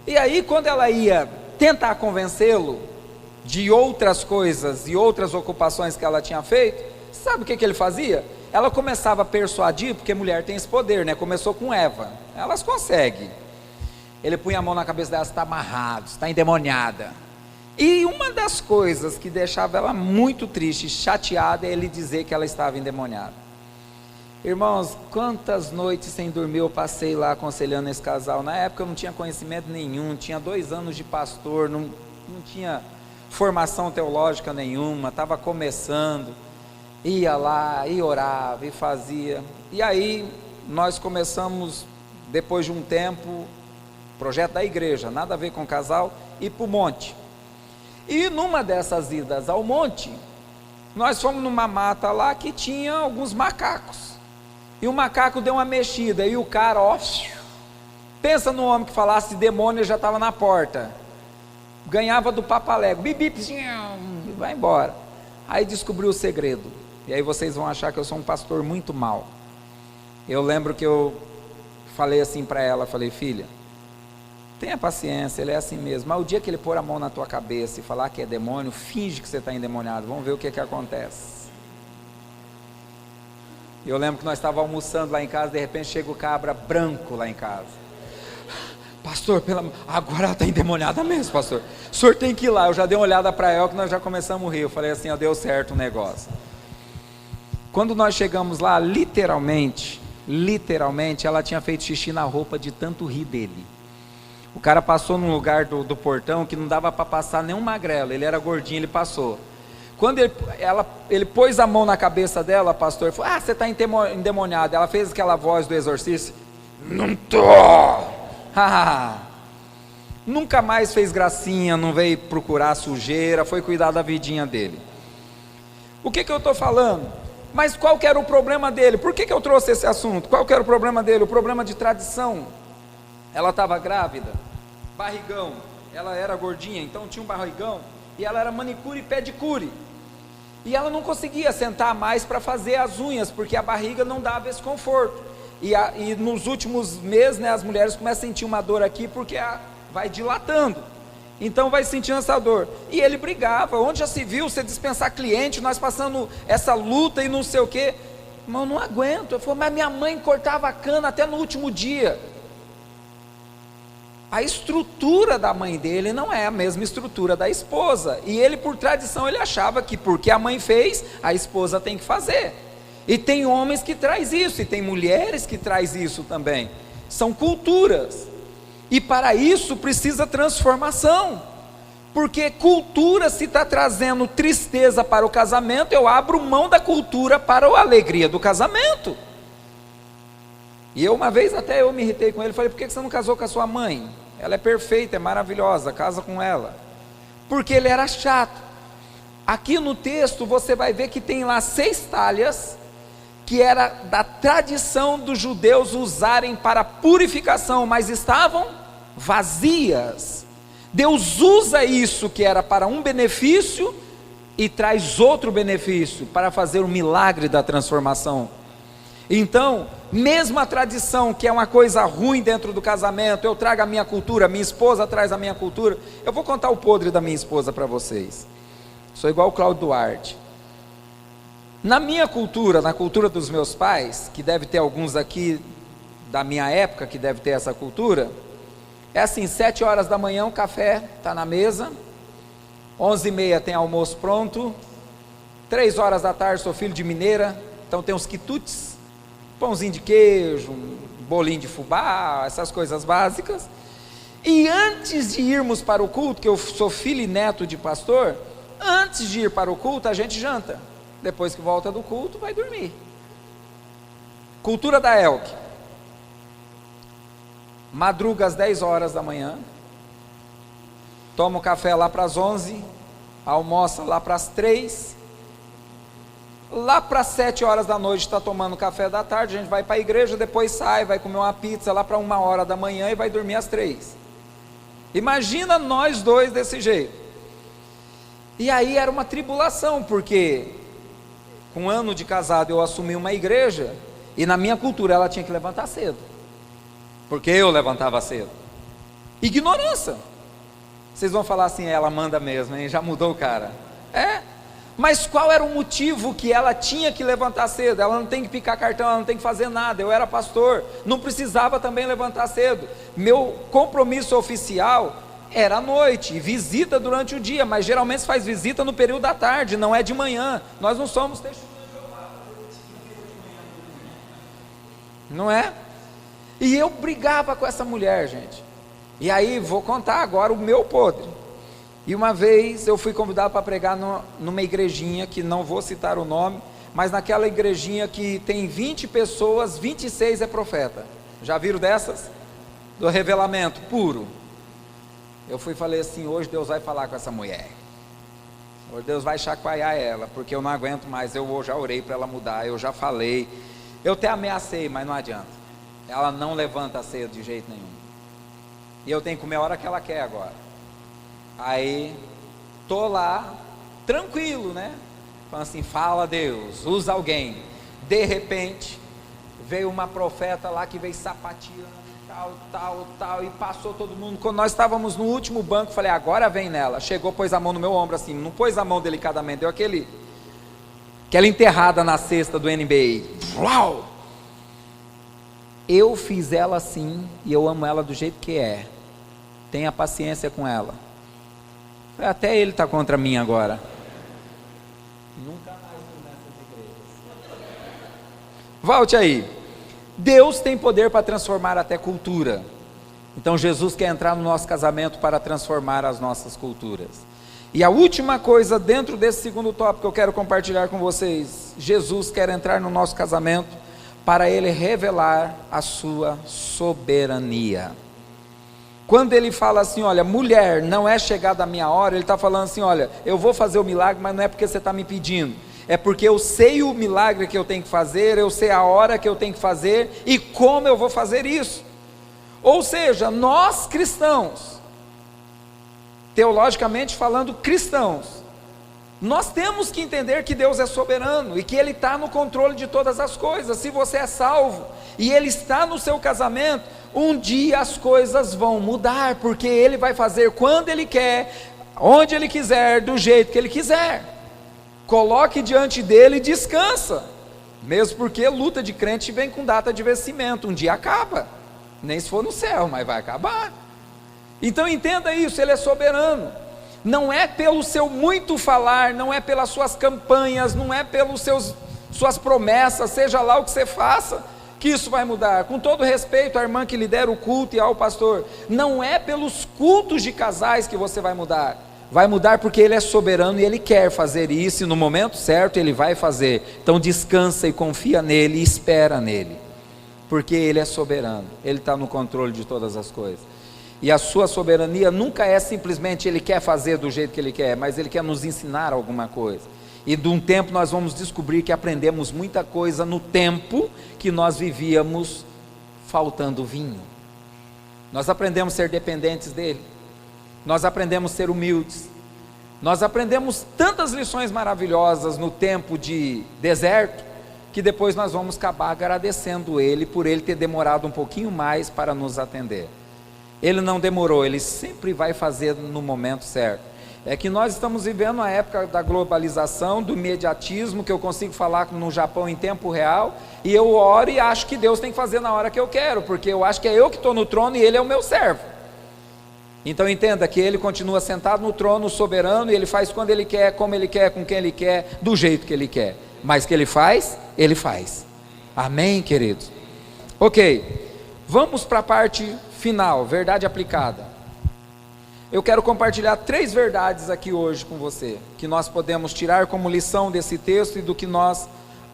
[SPEAKER 2] E aí, quando ela ia tentar convencê-lo de outras coisas e outras ocupações que ela tinha feito, sabe o que ele fazia? Ela começava a persuadir, porque mulher tem esse poder, né? Começou com Eva, elas conseguem. Ele punha a mão na cabeça dela: está amarrado, está endemoniada. E uma das coisas que deixava ela muito triste, chateada, é ele dizer que ela estava endemoniada. Irmãos, quantas noites sem dormir eu passei lá aconselhando esse casal. Na época eu não tinha conhecimento nenhum, tinha 2 anos de pastor, não tinha formação teológica nenhuma, estava começando. Ia lá, e orava, e fazia. E aí nós começamos, depois de um tempo, projeto da igreja, nada a ver com o casal, ir para o monte. E numa dessas idas ao monte, nós fomos numa mata lá que tinha alguns macacos. E o macaco deu uma mexida, e o cara, pensa no homem que falasse demônio, já estava na porta. Ganhava do papalego, bip, e vai embora. Aí descobriu o segredo. E aí vocês vão achar que eu sou um pastor muito mau. Eu lembro que eu falei assim para ela, falei: filha, tenha paciência, ele é assim mesmo, mas o dia que ele pôr a mão na tua cabeça e falar que é demônio, finge que você está endemoniado, vamos ver o que acontece. Eu lembro que nós estávamos almoçando lá em casa, de repente chega o cabra branco lá em casa: pastor, agora ela está endemoniada mesmo, pastor, o senhor tem que ir lá. Eu já dei uma olhada para ela, que nós já começamos a rir. Eu falei assim: deu certo o negócio. Quando nós chegamos lá, literalmente, ela tinha feito xixi na roupa de tanto rir dele. O cara passou num lugar do portão que não dava para passar nenhum magrelo, ele era gordinho, ele passou. Quando ele pôs a mão na cabeça dela, pastor, falou: você está endemoniada. Ela fez aquela voz do exorcista: não tô. Nunca mais fez gracinha, não veio procurar sujeira, foi cuidar da vidinha dele. O que eu estou falando? Mas qual que era o problema dele? Por que eu trouxe esse assunto? Qual que era o problema dele? O problema de tradição. Ela estava grávida, barrigão, ela era gordinha, então tinha um barrigão, e ela era manicure e pedicure, e ela não conseguia sentar mais para fazer as unhas, porque a barriga não dava esse conforto, e nos últimos meses, as mulheres começam a sentir uma dor aqui, porque vai dilatando, então vai sentindo essa dor, e ele brigava: onde já se viu você dispensar cliente, nós passando essa luta e não sei o que, mas eu não aguento. Eu falei: mas minha mãe cortava a cana até no último dia. A estrutura da mãe dele não é a mesma estrutura da esposa, e ele, por tradição, ele achava que porque a mãe fez, a esposa tem que fazer. E tem homens que traz isso, e tem mulheres que traz isso também. São culturas, e para isso precisa transformação, porque cultura, se está trazendo tristeza para o casamento, eu abro mão da cultura para a alegria do casamento. E uma vez até eu me irritei com ele, falei: por que você não casou com a sua mãe? Ela é perfeita, é maravilhosa, casa com ela. Porque ele era chato. Aqui no texto você vai ver que tem lá 6 talhas, que era da tradição dos judeus usarem para purificação, mas estavam vazias. Deus usa isso que era para um benefício e traz outro benefício para fazer o milagre da transformação. Então, mesmo a tradição, que é uma coisa ruim dentro do casamento, eu trago a minha cultura, minha esposa traz a minha cultura. Eu vou contar o podre da minha esposa para vocês. Sou igual o Cláudio Duarte. Na minha cultura, na cultura dos meus pais, que deve ter alguns aqui da minha época que deve ter essa cultura, é assim: 7 horas da manhã o café está na mesa, 11h30 tem almoço pronto, 3 horas da tarde, sou filho de mineira, então tem uns quitutes, pãozinho de queijo, um bolinho de fubá, essas coisas básicas. E antes de irmos para o culto, que eu sou filho e neto de pastor, antes de ir para o culto a gente janta, depois que volta do culto vai dormir. Cultura da Elk: madruga às 10 horas da manhã, toma o café lá para as 11, almoça lá para as 3, lá para as 7 horas da noite está tomando café da tarde, a gente vai para a igreja, depois sai, vai comer uma pizza lá para 1h da manhã e vai dormir às 3. Imagina nós dois desse jeito. E aí era uma tribulação, porque com 1 ano de casado eu assumi uma igreja, e na minha cultura ela tinha que levantar cedo, porque eu levantava cedo. Ignorância. Vocês vão falar assim, ela manda mesmo, hein? Já mudou o cara. Mas qual era o motivo que ela tinha que levantar cedo? Ela não tem que picar cartão, ela não tem que fazer nada. Eu era pastor, não precisava também levantar cedo. Meu compromisso oficial era à noite, e visita durante o dia, mas geralmente se faz visita no período da tarde, não é de manhã. Nós não somos testemunhas de Jeová. Não é? E eu brigava com essa mulher, gente. E aí, vou contar agora o meu podre. E uma vez eu fui convidado para pregar numa igrejinha, que não vou citar o nome, mas naquela igrejinha que tem 20 pessoas, 26 é profeta. Já viram dessas? Do revelamento puro. Eu fui e falei assim, hoje Deus vai falar com essa mulher. Hoje Deus vai chacoalhar ela, porque eu não aguento mais. Eu já orei para ela mudar, eu já falei. Eu até ameacei, mas não adianta. Ela não levanta cedo de jeito nenhum. E eu tenho que comer a hora que ela quer agora. Aí, tô lá, tranquilo, né? Falando assim, fala Deus, usa alguém. De repente, veio uma profeta lá que veio sapateando, tal, e passou todo mundo. Quando nós estávamos no último banco, falei, agora vem nela. Chegou, pôs a mão no meu ombro assim, não pôs a mão delicadamente, deu aquela enterrada na cesta do NBA. Uau! Eu fiz ela assim, e eu amo ela do jeito que é. Tenha paciência com ela. Até ele está contra mim agora. Nunca mais nessas igrejas. Volte aí. Deus tem poder para transformar até cultura. Então Jesus quer entrar no nosso casamento para transformar as nossas culturas. E a última coisa dentro desse segundo tópico que eu quero compartilhar com vocês. Jesus quer entrar no nosso casamento para Ele revelar a sua soberania. Quando Ele fala assim, olha, mulher, não é chegada a minha hora, Ele está falando assim, olha, eu vou fazer o milagre, mas não é porque você está me pedindo, é porque eu sei o milagre que eu tenho que fazer, eu sei a hora que eu tenho que fazer, e como eu vou fazer isso. Ou seja, nós cristãos, teologicamente falando cristãos, nós temos que entender que Deus é soberano, e que Ele está no controle de todas as coisas. Se você é salvo, e Ele está no seu casamento, um dia as coisas vão mudar, porque Ele vai fazer quando Ele quer, onde Ele quiser, do jeito que Ele quiser. Coloque diante dEle e descansa, mesmo porque luta de crente vem com data de vencimento, um dia acaba, nem se for no céu, mas vai acabar. Então entenda isso, Ele é soberano. Não é pelo seu muito falar, não é pelas suas campanhas, não é pelos suas promessas, seja lá o que você faça, que isso vai mudar. Com todo respeito à irmã que lidera o culto e ao pastor, não é pelos cultos de casais que você vai mudar. Vai mudar porque Ele é soberano e Ele quer fazer isso, e no momento certo Ele vai fazer. Então descansa e confia nele e espera nele, porque Ele é soberano, Ele está no controle de todas as coisas. E a sua soberania nunca é simplesmente Ele quer fazer do jeito que Ele quer, mas Ele quer nos ensinar alguma coisa. E de um tempo nós vamos descobrir que aprendemos muita coisa no tempo que nós vivíamos faltando vinho. Nós aprendemos a ser dependentes dEle, nós aprendemos a ser humildes, nós aprendemos tantas lições maravilhosas no tempo de deserto, que depois nós vamos acabar agradecendo Ele por Ele ter demorado um pouquinho mais para nos atender. Ele não demorou, Ele sempre vai fazer no momento certo. É que nós estamos vivendo a época da globalização, do imediatismo, que eu consigo falar no Japão em tempo real, e eu oro e acho que Deus tem que fazer na hora que eu quero, porque eu acho que é eu que estou no trono e Ele é o meu servo. Então entenda que Ele continua sentado no trono soberano, e Ele faz quando Ele quer, como Ele quer, com quem Ele quer, do jeito que Ele quer. Mas que Ele faz, Ele faz. Amém, queridos? Ok, vamos para a parte final, verdade aplicada. Eu quero compartilhar 3 verdades aqui hoje com você, que nós podemos tirar como lição desse texto e do que nós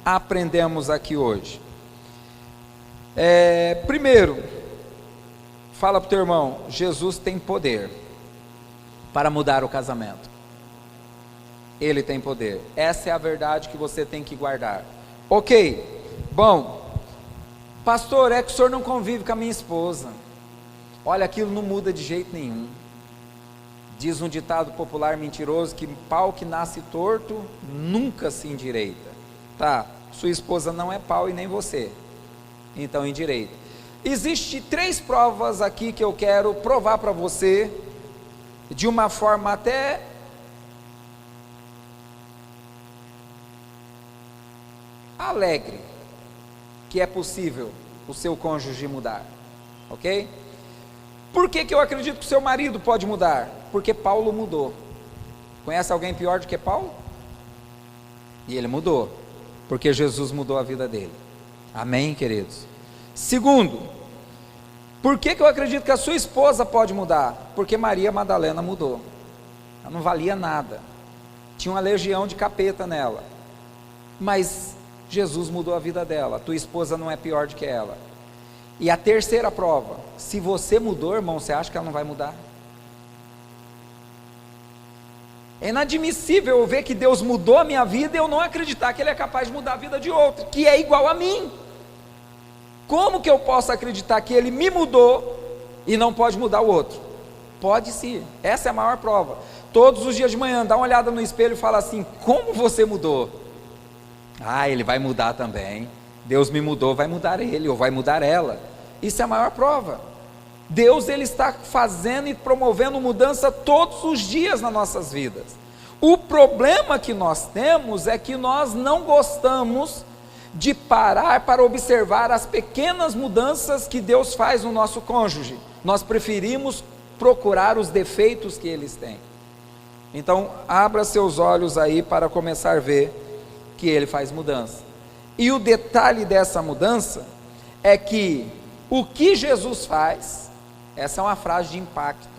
[SPEAKER 2] aprendemos aqui hoje. Primeiro, fala para o teu irmão, Jesus tem poder para mudar o casamento. Ele tem poder. Essa é a verdade que você tem que guardar. Ok, bom, pastor, é que o senhor não convive com a minha esposa. Olha, aquilo não muda de jeito nenhum. Diz um ditado popular mentiroso que pau que nasce torto nunca se endireita. Tá, sua esposa não é pau e nem você, então endireita. Existem 3 provas aqui que eu quero provar para você, de uma forma até alegre, que é possível o seu cônjuge mudar, ok? Por que eu acredito que o seu marido pode mudar? Porque Paulo mudou. Conhece alguém pior do que Paulo? E ele mudou, porque Jesus mudou a vida dele. Amém, queridos? Segundo, por que eu acredito que a sua esposa pode mudar? Porque Maria Madalena mudou. Ela não valia nada, tinha uma legião de capeta nela, mas Jesus mudou a vida dela. Tua esposa não é pior do que ela. E a terceira prova, se você mudou, irmão, você acha que ela não vai mudar? É inadmissível eu ver que Deus mudou a minha vida e eu não acreditar que Ele é capaz de mudar a vida de outro, que é igual a mim. Como que eu posso acreditar que Ele me mudou e não pode mudar o outro? Pode sim, essa é a maior prova. Todos os dias de manhã, dá uma olhada no espelho e fala assim: como você mudou? Ah, Ele vai mudar também. Deus me mudou, vai mudar ele ou vai mudar ela. Isso é a maior prova. Deus, Ele está fazendo e promovendo mudança todos os dias nas nossas vidas. O problema que nós temos é que nós não gostamos de parar para observar as pequenas mudanças que Deus faz no nosso cônjuge. Nós preferimos procurar os defeitos que eles têm. Então, abra seus olhos aí para começar a ver que Ele faz mudança. E o detalhe dessa mudança é que o que Jesus faz, essa é uma frase de impacto,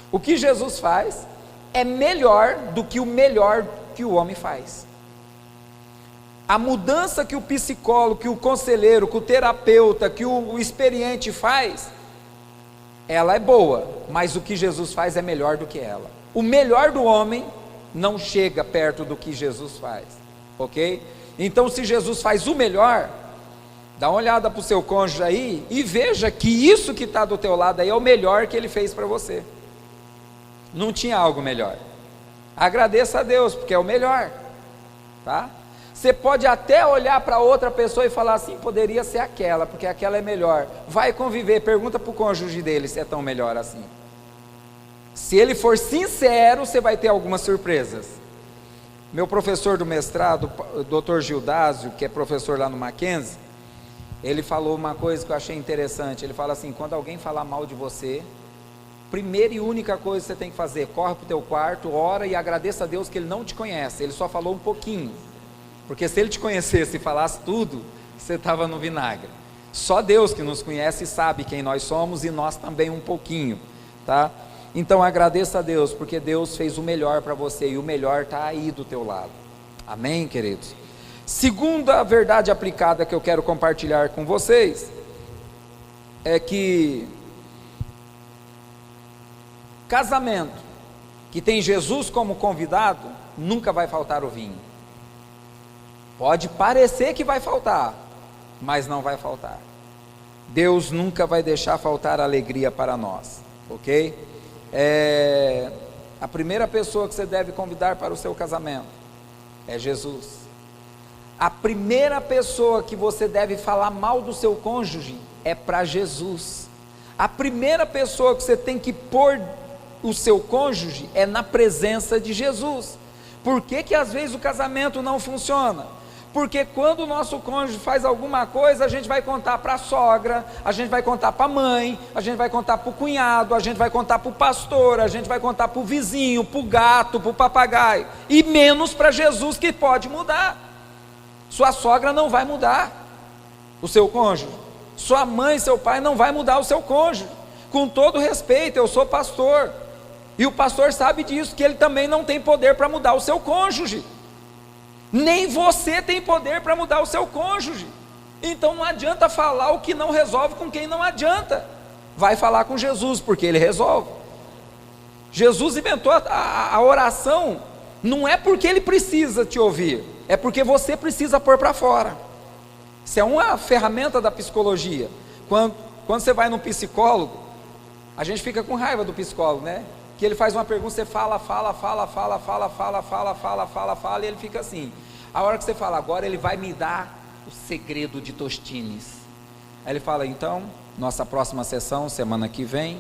[SPEAKER 2] o que Jesus faz é melhor do que o melhor que o homem faz. A mudança que o psicólogo, que o conselheiro, que o terapeuta, que o experiente faz, ela é boa, mas o que Jesus faz é melhor do que ela. O melhor do homem não chega perto do que Jesus faz, ok? Então, se Jesus faz o melhor, dá uma olhada para o seu cônjuge aí e veja que isso que está do teu lado aí é o melhor que Ele fez para você. Não tinha algo melhor. Agradeça a Deus, porque é o melhor, tá? Você pode até olhar para outra pessoa e falar assim: poderia ser aquela, porque aquela é melhor. Vai conviver, pergunta para o cônjuge dele se é tão melhor assim. Se ele for sincero, você vai ter algumas surpresas. Meu professor do mestrado, o Dr. Gildásio, que é professor lá no Mackenzie, ele falou uma coisa que eu achei interessante. Ele fala assim: quando alguém falar mal de você, primeira e única coisa que você tem que fazer, corre para o teu quarto, ora e agradeça a Deus que Ele não te conhece, Ele só falou um pouquinho, porque se Ele te conhecesse e falasse tudo, você estava no vinagre. Só Deus que nos conhece e sabe quem nós somos, e nós também um pouquinho, tá? Então agradeça a Deus, porque Deus fez o melhor para você, e o melhor está aí do teu lado. Amém, queridos? Segunda verdade aplicada que eu quero compartilhar com vocês, é que casamento que tem Jesus como convidado, nunca vai faltar o vinho. Pode parecer que vai faltar, mas não vai faltar. Deus nunca vai deixar faltar alegria para nós, ok? A primeira pessoa que você deve convidar para o seu casamento é Jesus. A primeira pessoa que você deve falar mal do seu cônjuge é para Jesus. A primeira pessoa que você tem que pôr o seu cônjuge é na presença de Jesus. Por que às vezes o casamento não funciona? Porque quando o nosso cônjuge faz alguma coisa, a gente vai contar para a sogra, a gente vai contar para a mãe, a gente vai contar para o cunhado, a gente vai contar para o pastor, a gente vai contar para o vizinho, para o gato, para o papagaio, e menos para Jesus, que pode mudar. Sua sogra não vai mudar o seu cônjuge, sua mãe e seu pai não vai mudar o seu cônjuge. Com todo respeito, eu sou pastor, e o pastor sabe disso, que ele também não tem poder para mudar o seu cônjuge. Nem você tem poder para mudar o seu cônjuge. Então não adianta falar o que não resolve com quem não adianta. Vai falar com Jesus, porque Ele resolve. Jesus inventou a oração não é porque ele precisa te ouvir, é porque você precisa pôr para fora. Isso é uma ferramenta da psicologia. Quando você vai num psicólogo, a gente fica com raiva do psicólogo, né? Que ele faz uma pergunta, você fala, e ele fica assim. A hora que você fala, agora ele vai me dar o segredo de Tostines. Aí ele fala, então, nossa próxima sessão, semana que vem,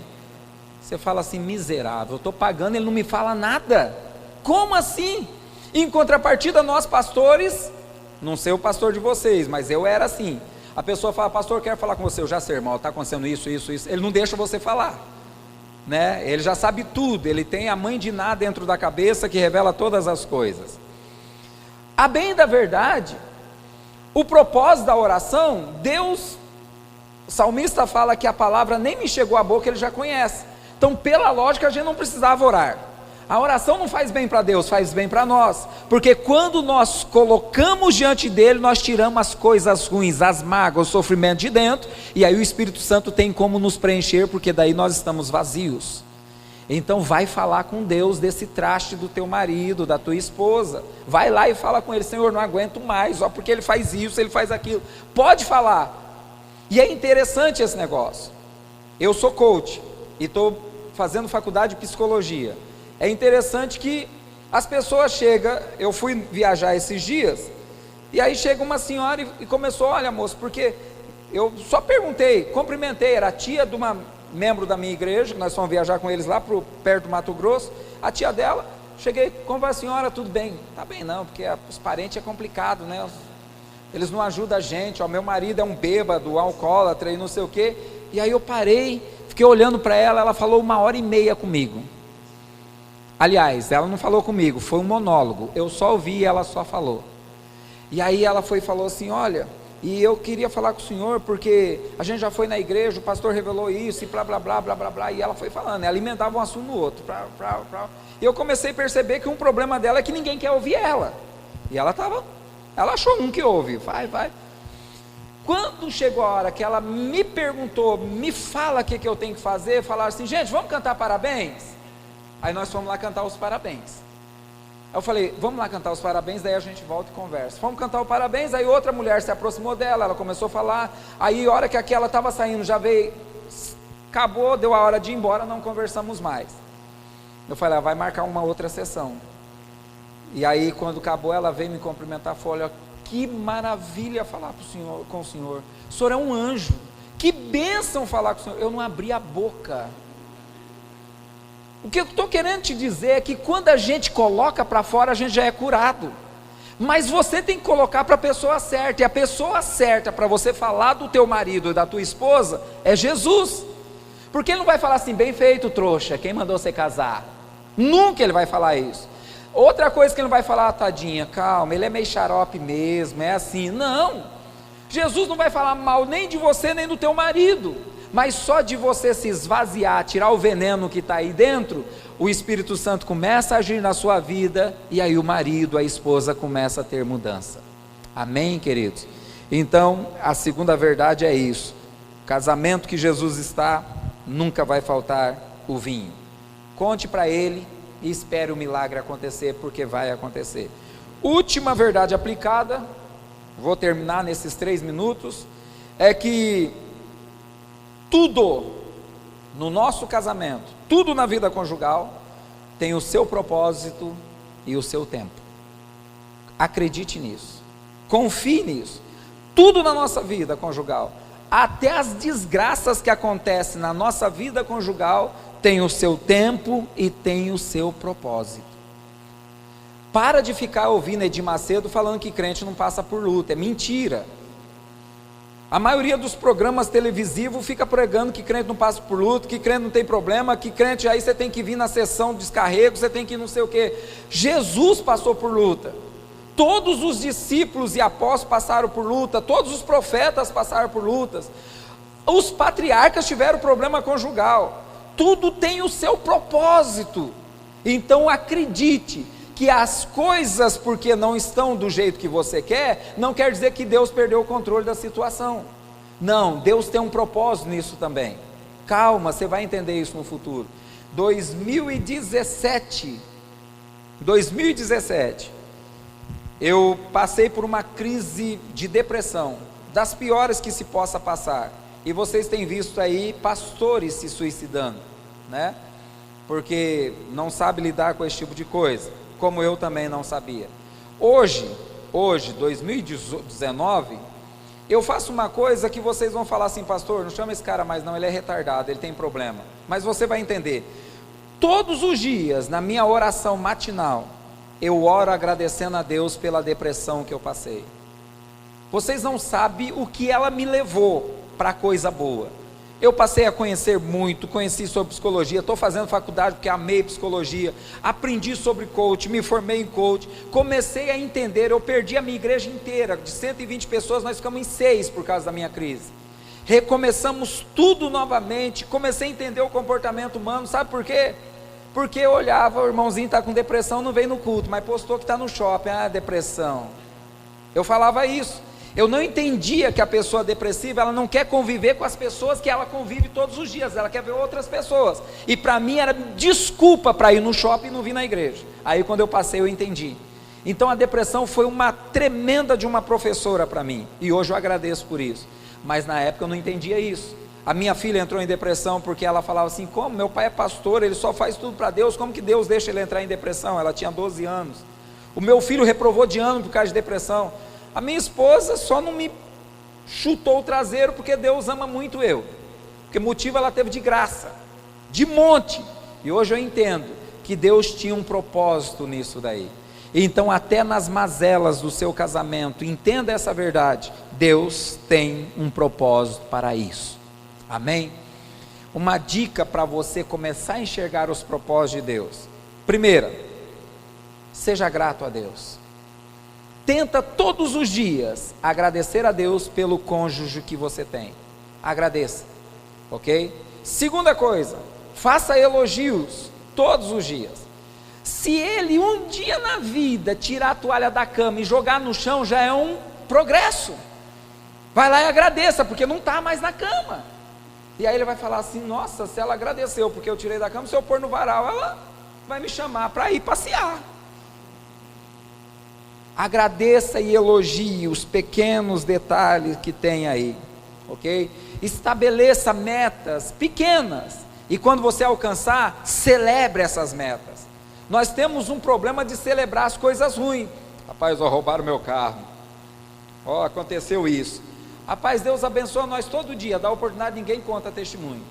[SPEAKER 2] você fala assim, miserável, eu estou pagando, ele não me fala nada. Como assim? Em contrapartida, nós pastores, não sei o pastor de vocês, mas eu era assim. A pessoa fala, pastor, eu quero falar com você. Eu já sei, irmão, está acontecendo isso. Ele não deixa você falar, né? Ele já sabe tudo, ele tem a mãe de Ná dentro da cabeça que revela todas as coisas. A bem da verdade, o propósito da oração, Deus, o salmista fala que a palavra nem me chegou à boca, ele já conhece. Então, pela lógica, a gente não precisava orar. A oração não faz bem para Deus, faz bem para nós, porque quando nós colocamos diante dele, nós tiramos as coisas ruins, as mágoas, o sofrimento de dentro, e aí o Espírito Santo tem como nos preencher, porque daí nós estamos vazios. Então vai falar com Deus desse traste do teu marido, da tua esposa, vai lá e fala com ele, Senhor, não aguento mais, ó, porque ele faz isso, ele faz aquilo, pode falar. E é interessante esse negócio. Eu sou coach, e estou fazendo faculdade de psicologia. É interessante que as pessoas chegam, eu fui viajar esses dias, e aí chega uma senhora e começou, olha moço, porque eu só perguntei, cumprimentei, era a tia de uma membro da minha igreja, que nós fomos viajar com eles lá perto do Mato Grosso, a tia dela, cheguei, como vai a senhora, tudo bem? Tá bem não, porque os parentes é complicado, né? Eles não ajudam a gente, ó, meu marido é um bêbado, alcoólatra e não sei o quê. E aí eu parei, fiquei olhando para ela, ela falou 1h30 comigo. Aliás, ela não falou comigo, foi um monólogo, eu só ouvi e ela só falou. E aí ela falou assim, olha, e eu queria falar com o senhor, porque a gente já foi na igreja, o pastor revelou isso, e blá blá blá blá blá blá, e ela foi falando, alimentava um assunto no outro, e eu comecei a perceber que um problema dela é que ninguém quer ouvir ela, e ela achou um que ouve, vai. Quando chegou a hora que ela me perguntou, me fala o que eu tenho que fazer, falaram assim, gente, vamos cantar parabéns? Aí nós fomos lá cantar os parabéns. Eu falei, vamos lá cantar os parabéns, daí a gente volta e conversa. Fomos cantar o parabéns, aí outra mulher se aproximou dela, ela começou a falar, aí a hora que aquela estava saindo, já veio, acabou, deu a hora de ir embora, não conversamos mais. Eu falei, vai marcar uma outra sessão. E aí quando acabou, ela veio me cumprimentar, falou, olha, que maravilha falar com o senhor é um anjo, que bênção falar com o senhor, eu não abri a boca. O que eu estou querendo te dizer é que quando a gente coloca para fora, a gente já é curado, mas você tem que colocar para a pessoa certa, e a pessoa certa para você falar do teu marido e da tua esposa, é Jesus, porque ele não vai falar assim, bem feito trouxa, quem mandou você casar? Nunca ele vai falar isso. Outra coisa que ele não vai falar, tadinha, calma, ele é meio xarope mesmo, é assim, não, Jesus não vai falar mal nem de você nem do teu marido, mas só de você se esvaziar, tirar o veneno que está aí dentro, o Espírito Santo começa a agir na sua vida, e aí o marido, a esposa começa a ter mudança. Amém, queridos? Então, a segunda verdade é isso, casamento que Jesus está, nunca vai faltar o vinho. Conte para ele e espere o milagre acontecer, porque vai acontecer. Última verdade aplicada, vou terminar nesses 3 minutos, é que tudo no nosso casamento, tudo na vida conjugal, tem o seu propósito e o seu tempo. Acredite nisso, confie nisso. Tudo na nossa vida conjugal, até as desgraças que acontecem na nossa vida conjugal, tem o seu tempo e tem o seu propósito. Para de ficar ouvindo Edir Macedo falando que crente não passa por luta, é mentira. A maioria dos programas televisivos fica pregando que crente não passa por luta, que crente não tem problema, que crente aí você tem que vir na sessão de descarrego, você tem que ir não sei o que. Jesus passou por luta, todos os discípulos e apóstolos passaram por luta, todos os profetas passaram por lutas, os patriarcas tiveram problema conjugal, tudo tem o seu propósito. Então acredite que as coisas, porque não estão do jeito que você quer, não quer dizer que Deus perdeu o controle da situação. Não, Deus tem um propósito nisso também. Calma, você vai entender isso no futuro. 2017, Em 2017, eu passei por uma crise de depressão, das piores que se possa passar. E vocês têm visto aí pastores se suicidando, né? Porque não sabe lidar com esse tipo de coisa, como eu também não sabia. Hoje, 2019, eu faço uma coisa que vocês vão falar assim: pastor, não chama esse cara mais não, ele é retardado, ele tem problema. Mas você vai entender. Todos os dias, na minha oração matinal, eu oro agradecendo a Deus pela depressão que eu passei. Vocês não sabem o que ela me levou para coisa boa. Eu passei a conhecer muito, conheci sobre psicologia, estou fazendo faculdade porque amei psicologia, aprendi sobre coach, me formei em coach, comecei a entender. Eu perdi a minha igreja inteira, de 120 pessoas, nós ficamos em 6 por causa da minha crise. Recomeçamos tudo novamente, comecei a entender o comportamento humano. Sabe por quê? Porque eu olhava, o irmãozinho está com depressão, não veio no culto, mas postou que está no shopping, depressão. Eu falava isso. Eu não entendia que a pessoa depressiva, ela não quer conviver com as pessoas que ela convive todos os dias, ela quer ver outras pessoas. E para mim era desculpa para ir no shopping e não vir na igreja. Aí quando eu passei eu entendi. Então a depressão foi uma tremenda de uma professora para mim, e hoje eu agradeço por isso. Mas na época eu não entendia isso. A minha filha entrou em depressão porque ela falava assim: como? Meu pai é pastor, ele só faz tudo para Deus, como que Deus deixa ele entrar em depressão? Ela tinha 12 anos. O meu filho reprovou de ano por causa de depressão. A minha esposa só não me chutou o traseiro porque Deus ama muito eu, porque motivo ela teve de graça, de monte. E hoje eu entendo que Deus tinha um propósito nisso daí. Então até nas mazelas do seu casamento, entenda essa verdade: Deus tem um propósito para isso. Amém? Uma dica para você começar a enxergar os propósitos de Deus: primeira, seja grato a Deus. Tenta todos os dias agradecer a Deus pelo cônjuge que você tem. Agradeça, ok? Segunda coisa, faça elogios todos os dias. Se ele um dia na vida tirar a toalha da cama e jogar no chão, já é um progresso. Vai lá e agradeça, porque não está mais na cama. E aí ele vai falar assim: nossa, se ela agradeceu porque eu tirei da cama, se eu pôr no varal, ela vai me chamar para ir passear. Agradeça e elogie os pequenos detalhes que tem aí, ok? Estabeleça metas pequenas, e quando você alcançar, celebre essas metas. Nós temos um problema de celebrar as coisas ruins. Rapaz, roubaram meu carro, aconteceu isso. Rapaz, Deus abençoa nós todo dia, dá oportunidade, ninguém conta testemunho,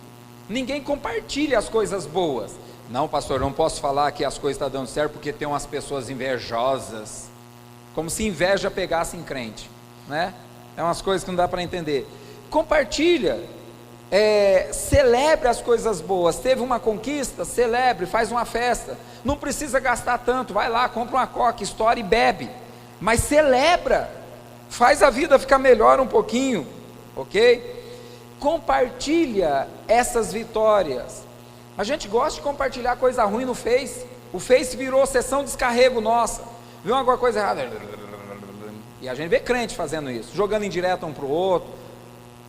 [SPEAKER 2] ninguém compartilha as coisas boas. Não, pastor, não posso falar que as coisas estão dando certo porque tem umas pessoas invejosas. Como se inveja pegasse em crente, né? É umas coisas que não dá para entender. Compartilha, celebre as coisas boas. Teve uma conquista, celebre, faz uma festa. Não precisa gastar tanto, vai lá, compra uma coca, estoura e bebe. Mas celebra, faz a vida ficar melhor um pouquinho, ok? Compartilha essas vitórias. A gente gosta de compartilhar coisa ruim no Face. O Face virou sessão de descarrego nossa. Viu alguma coisa errada? E a gente vê crente fazendo isso, jogando indireta um para o outro,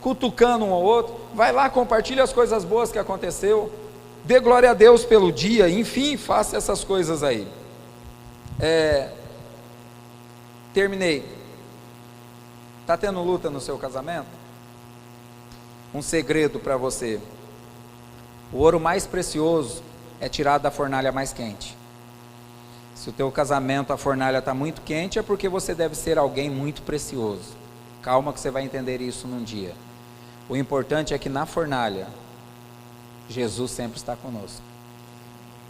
[SPEAKER 2] cutucando um ao outro. Vai lá, compartilha as coisas boas que aconteceu, dê glória a Deus pelo dia, enfim, faça essas coisas aí. Terminei. Está tendo luta no seu casamento? Um segredo para você: o ouro mais precioso é tirado da fornalha mais quente. Se o teu casamento, a fornalha está muito quente, é porque você deve ser alguém muito precioso. Calma que você vai entender isso num dia. O importante é que na fornalha, Jesus sempre está conosco,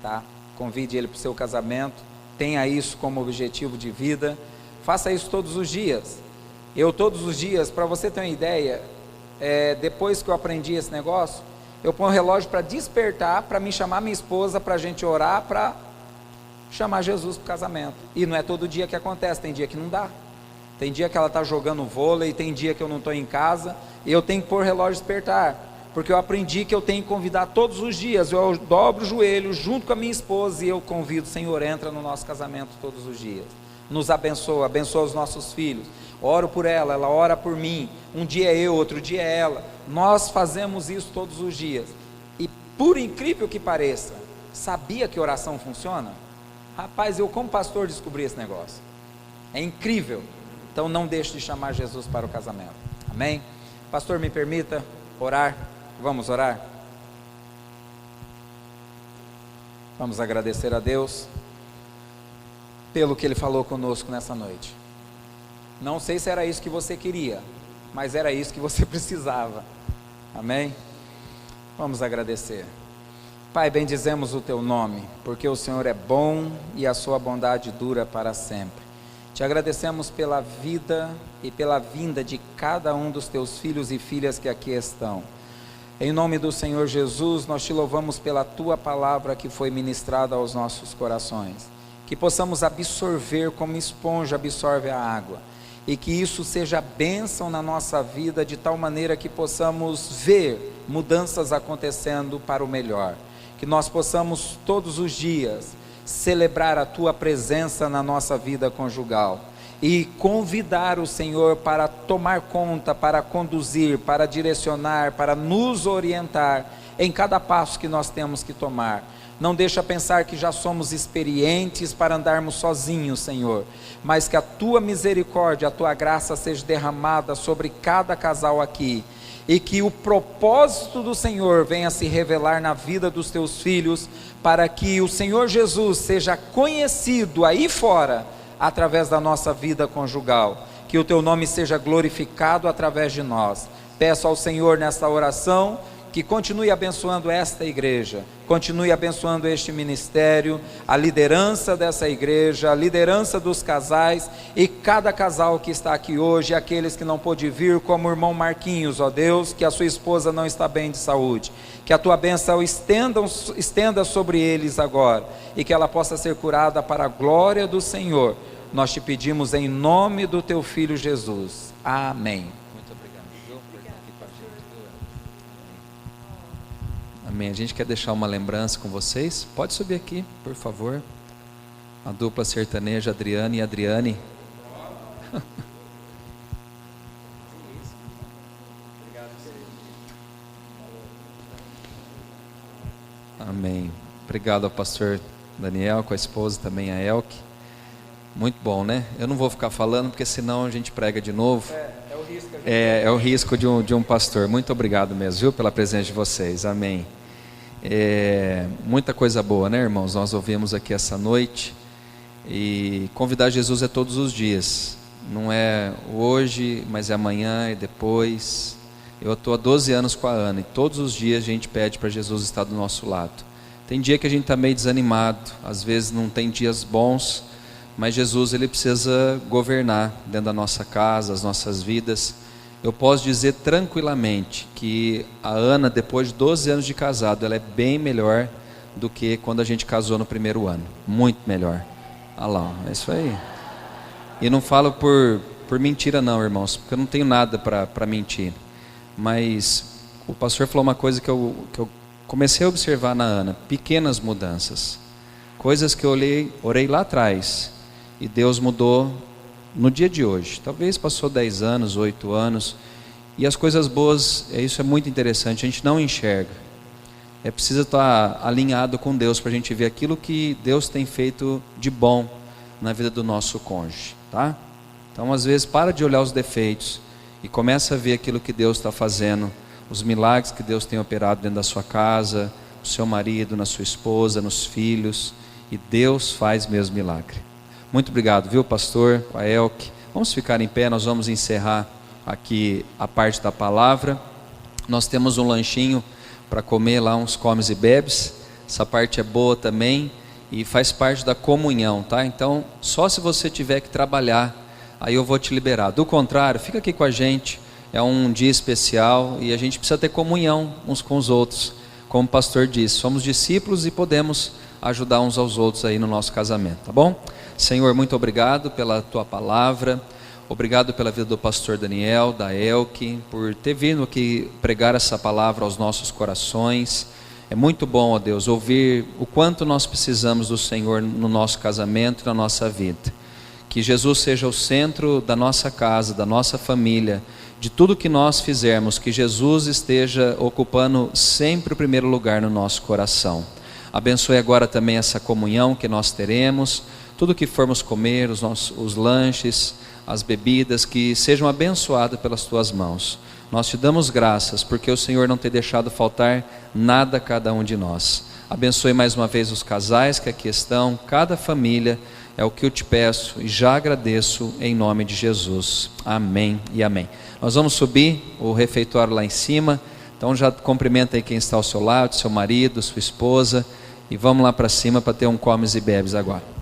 [SPEAKER 2] tá? Convide Ele para o seu casamento, tenha isso como objetivo de vida, faça isso todos os dias. Eu todos os dias, para você ter uma ideia, depois que eu aprendi esse negócio, eu ponho o relógio para despertar, para me chamar minha esposa, para a gente orar, para chamar Jesus para o casamento. E não é todo dia que acontece, tem dia que não dá. Tem dia que ela está jogando vôlei, tem dia que eu não estou em casa, e eu tenho que pôr o relógio despertar, porque eu aprendi que eu tenho que convidar todos os dias. Eu dobro o joelho junto com a minha esposa e eu convido: Senhor, entra no nosso casamento todos os dias, nos abençoa, abençoa os nossos filhos. Oro por ela, ela ora por mim, um dia eu, outro dia ela. Nós fazemos isso todos os dias. E por incrível que pareça, sabia que oração funciona? Rapaz, eu como pastor descobri esse negócio. É incrível. Então não deixe de chamar Jesus para o casamento. Amém? Pastor, me permita orar. Vamos orar? Vamos agradecer a Deus pelo que Ele falou conosco nessa noite. Não sei se era isso que você queria, mas era isso que você precisava. Amém? Vamos agradecer. Pai, bendizemos o Teu nome, porque o Senhor é bom e a Sua bondade dura para sempre. Te agradecemos pela vida e pela vinda de cada um dos Teus filhos e filhas que aqui estão. Em nome do Senhor Jesus, nós Te louvamos pela Tua palavra que foi ministrada aos nossos corações. Que possamos absorver como esponja absorve a água. E que isso seja bênção na nossa vida, de tal maneira que possamos ver mudanças acontecendo para o melhor. Que nós possamos todos os dias celebrar a Tua presença na nossa vida conjugal. E convidar o Senhor para tomar conta, para conduzir, para direcionar, para nos orientar em cada passo que nós temos que tomar. Não deixa pensar que já somos experientes para andarmos sozinhos, Senhor, mas que a Tua misericórdia, a Tua graça seja derramada sobre cada casal aqui, e que o propósito do Senhor venha se revelar na vida dos Teus filhos, para que o Senhor Jesus seja conhecido aí fora, através da nossa vida conjugal, que o Teu nome seja glorificado através de nós. Peço ao Senhor nesta oração, que continue abençoando esta igreja, continue abençoando este ministério, a liderança dessa igreja, a liderança dos casais e cada casal que está aqui hoje, aqueles que não pôde vir, como o irmão Marquinhos, ó Deus, que a sua esposa não está bem de saúde, que a Tua bênção estenda sobre eles agora, e que ela possa ser curada para a glória do Senhor. Nós Te pedimos em nome do Teu Filho Jesus. Amém.
[SPEAKER 3] Amém. A gente quer deixar uma lembrança com vocês. Pode subir aqui, por favor. A dupla sertaneja Adriane e Adriane. Amém. Obrigado ao pastor Daniel, com a esposa também, a Elke. Muito bom, né? Eu não vou ficar falando, porque senão a gente prega de novo. É o risco de um pastor. Muito obrigado mesmo, viu, pela presença de vocês. Amém. Muita coisa boa, né, irmãos? Nós ouvimos aqui essa noite. E convidar Jesus é todos os dias. Não é hoje, mas é amanhã e depois. Eu estou há 12 anos com a Ana, e todos os dias a gente pede para Jesus estar do nosso lado. Tem dia que a gente está meio desanimado, às vezes não tem dias bons, mas Jesus, Ele precisa governar dentro da nossa casa, as nossas vidas. Eu posso dizer tranquilamente que a Ana, depois de 12 anos de casado, ela é bem melhor do que quando a gente casou no primeiro ano. Muito melhor. Olha lá, é isso aí. E não falo por mentira não, irmãos, porque eu não tenho nada para mentir. Mas o pastor falou uma coisa que eu comecei a observar na Ana. Pequenas mudanças. Coisas que eu orei lá atrás. E Deus mudou no dia de hoje. Talvez passou 10 anos, 8 anos, e as coisas boas, isso é muito interessante, a gente não enxerga. É preciso estar alinhado com Deus para a gente ver aquilo que Deus tem feito de bom na vida do nosso cônjuge, tá? Então às vezes para de olhar os defeitos e começa a ver aquilo que Deus está fazendo, os milagres que Deus tem operado dentro da sua casa, no seu marido, na sua esposa, nos filhos, e Deus faz mesmo milagre. Muito obrigado, viu, pastor, a Elke. Vamos ficar em pé, nós vamos encerrar aqui a parte da palavra. Nós temos um lanchinho para comer lá, uns comes e bebes. Essa parte é boa também e faz parte da comunhão, tá? Então, só se você tiver que trabalhar, aí eu vou te liberar. Do contrário, fica aqui com a gente. É um dia especial e a gente precisa ter comunhão uns com os outros. Como o pastor disse, somos discípulos e podemos ajudar uns aos outros aí no nosso casamento, tá bom? Senhor, muito obrigado pela Tua palavra, obrigado pela vida do pastor Daniel, da Elke, por ter vindo aqui pregar essa palavra aos nossos corações. É muito bom, ó Deus, ouvir o quanto nós precisamos do Senhor no nosso casamento, na nossa vida. Que Jesus seja o centro da nossa casa, da nossa família, de tudo que nós fizermos, que Jesus esteja ocupando sempre o primeiro lugar no nosso coração. Abençoe agora também essa comunhão que nós teremos, tudo que formos comer, os lanches, as bebidas, que sejam abençoados pelas tuas mãos. Nós te damos graças, porque o Senhor não tem deixado faltar nada a cada um de nós. Abençoe mais uma vez os casais que aqui estão, cada família, é o que eu te peço e já agradeço em nome de Jesus. Amém e amém. Nós vamos subir o refeitório lá em cima, então já cumprimenta aí quem está ao seu lado, seu marido, sua esposa, e vamos lá para cima para ter um comes e bebes agora.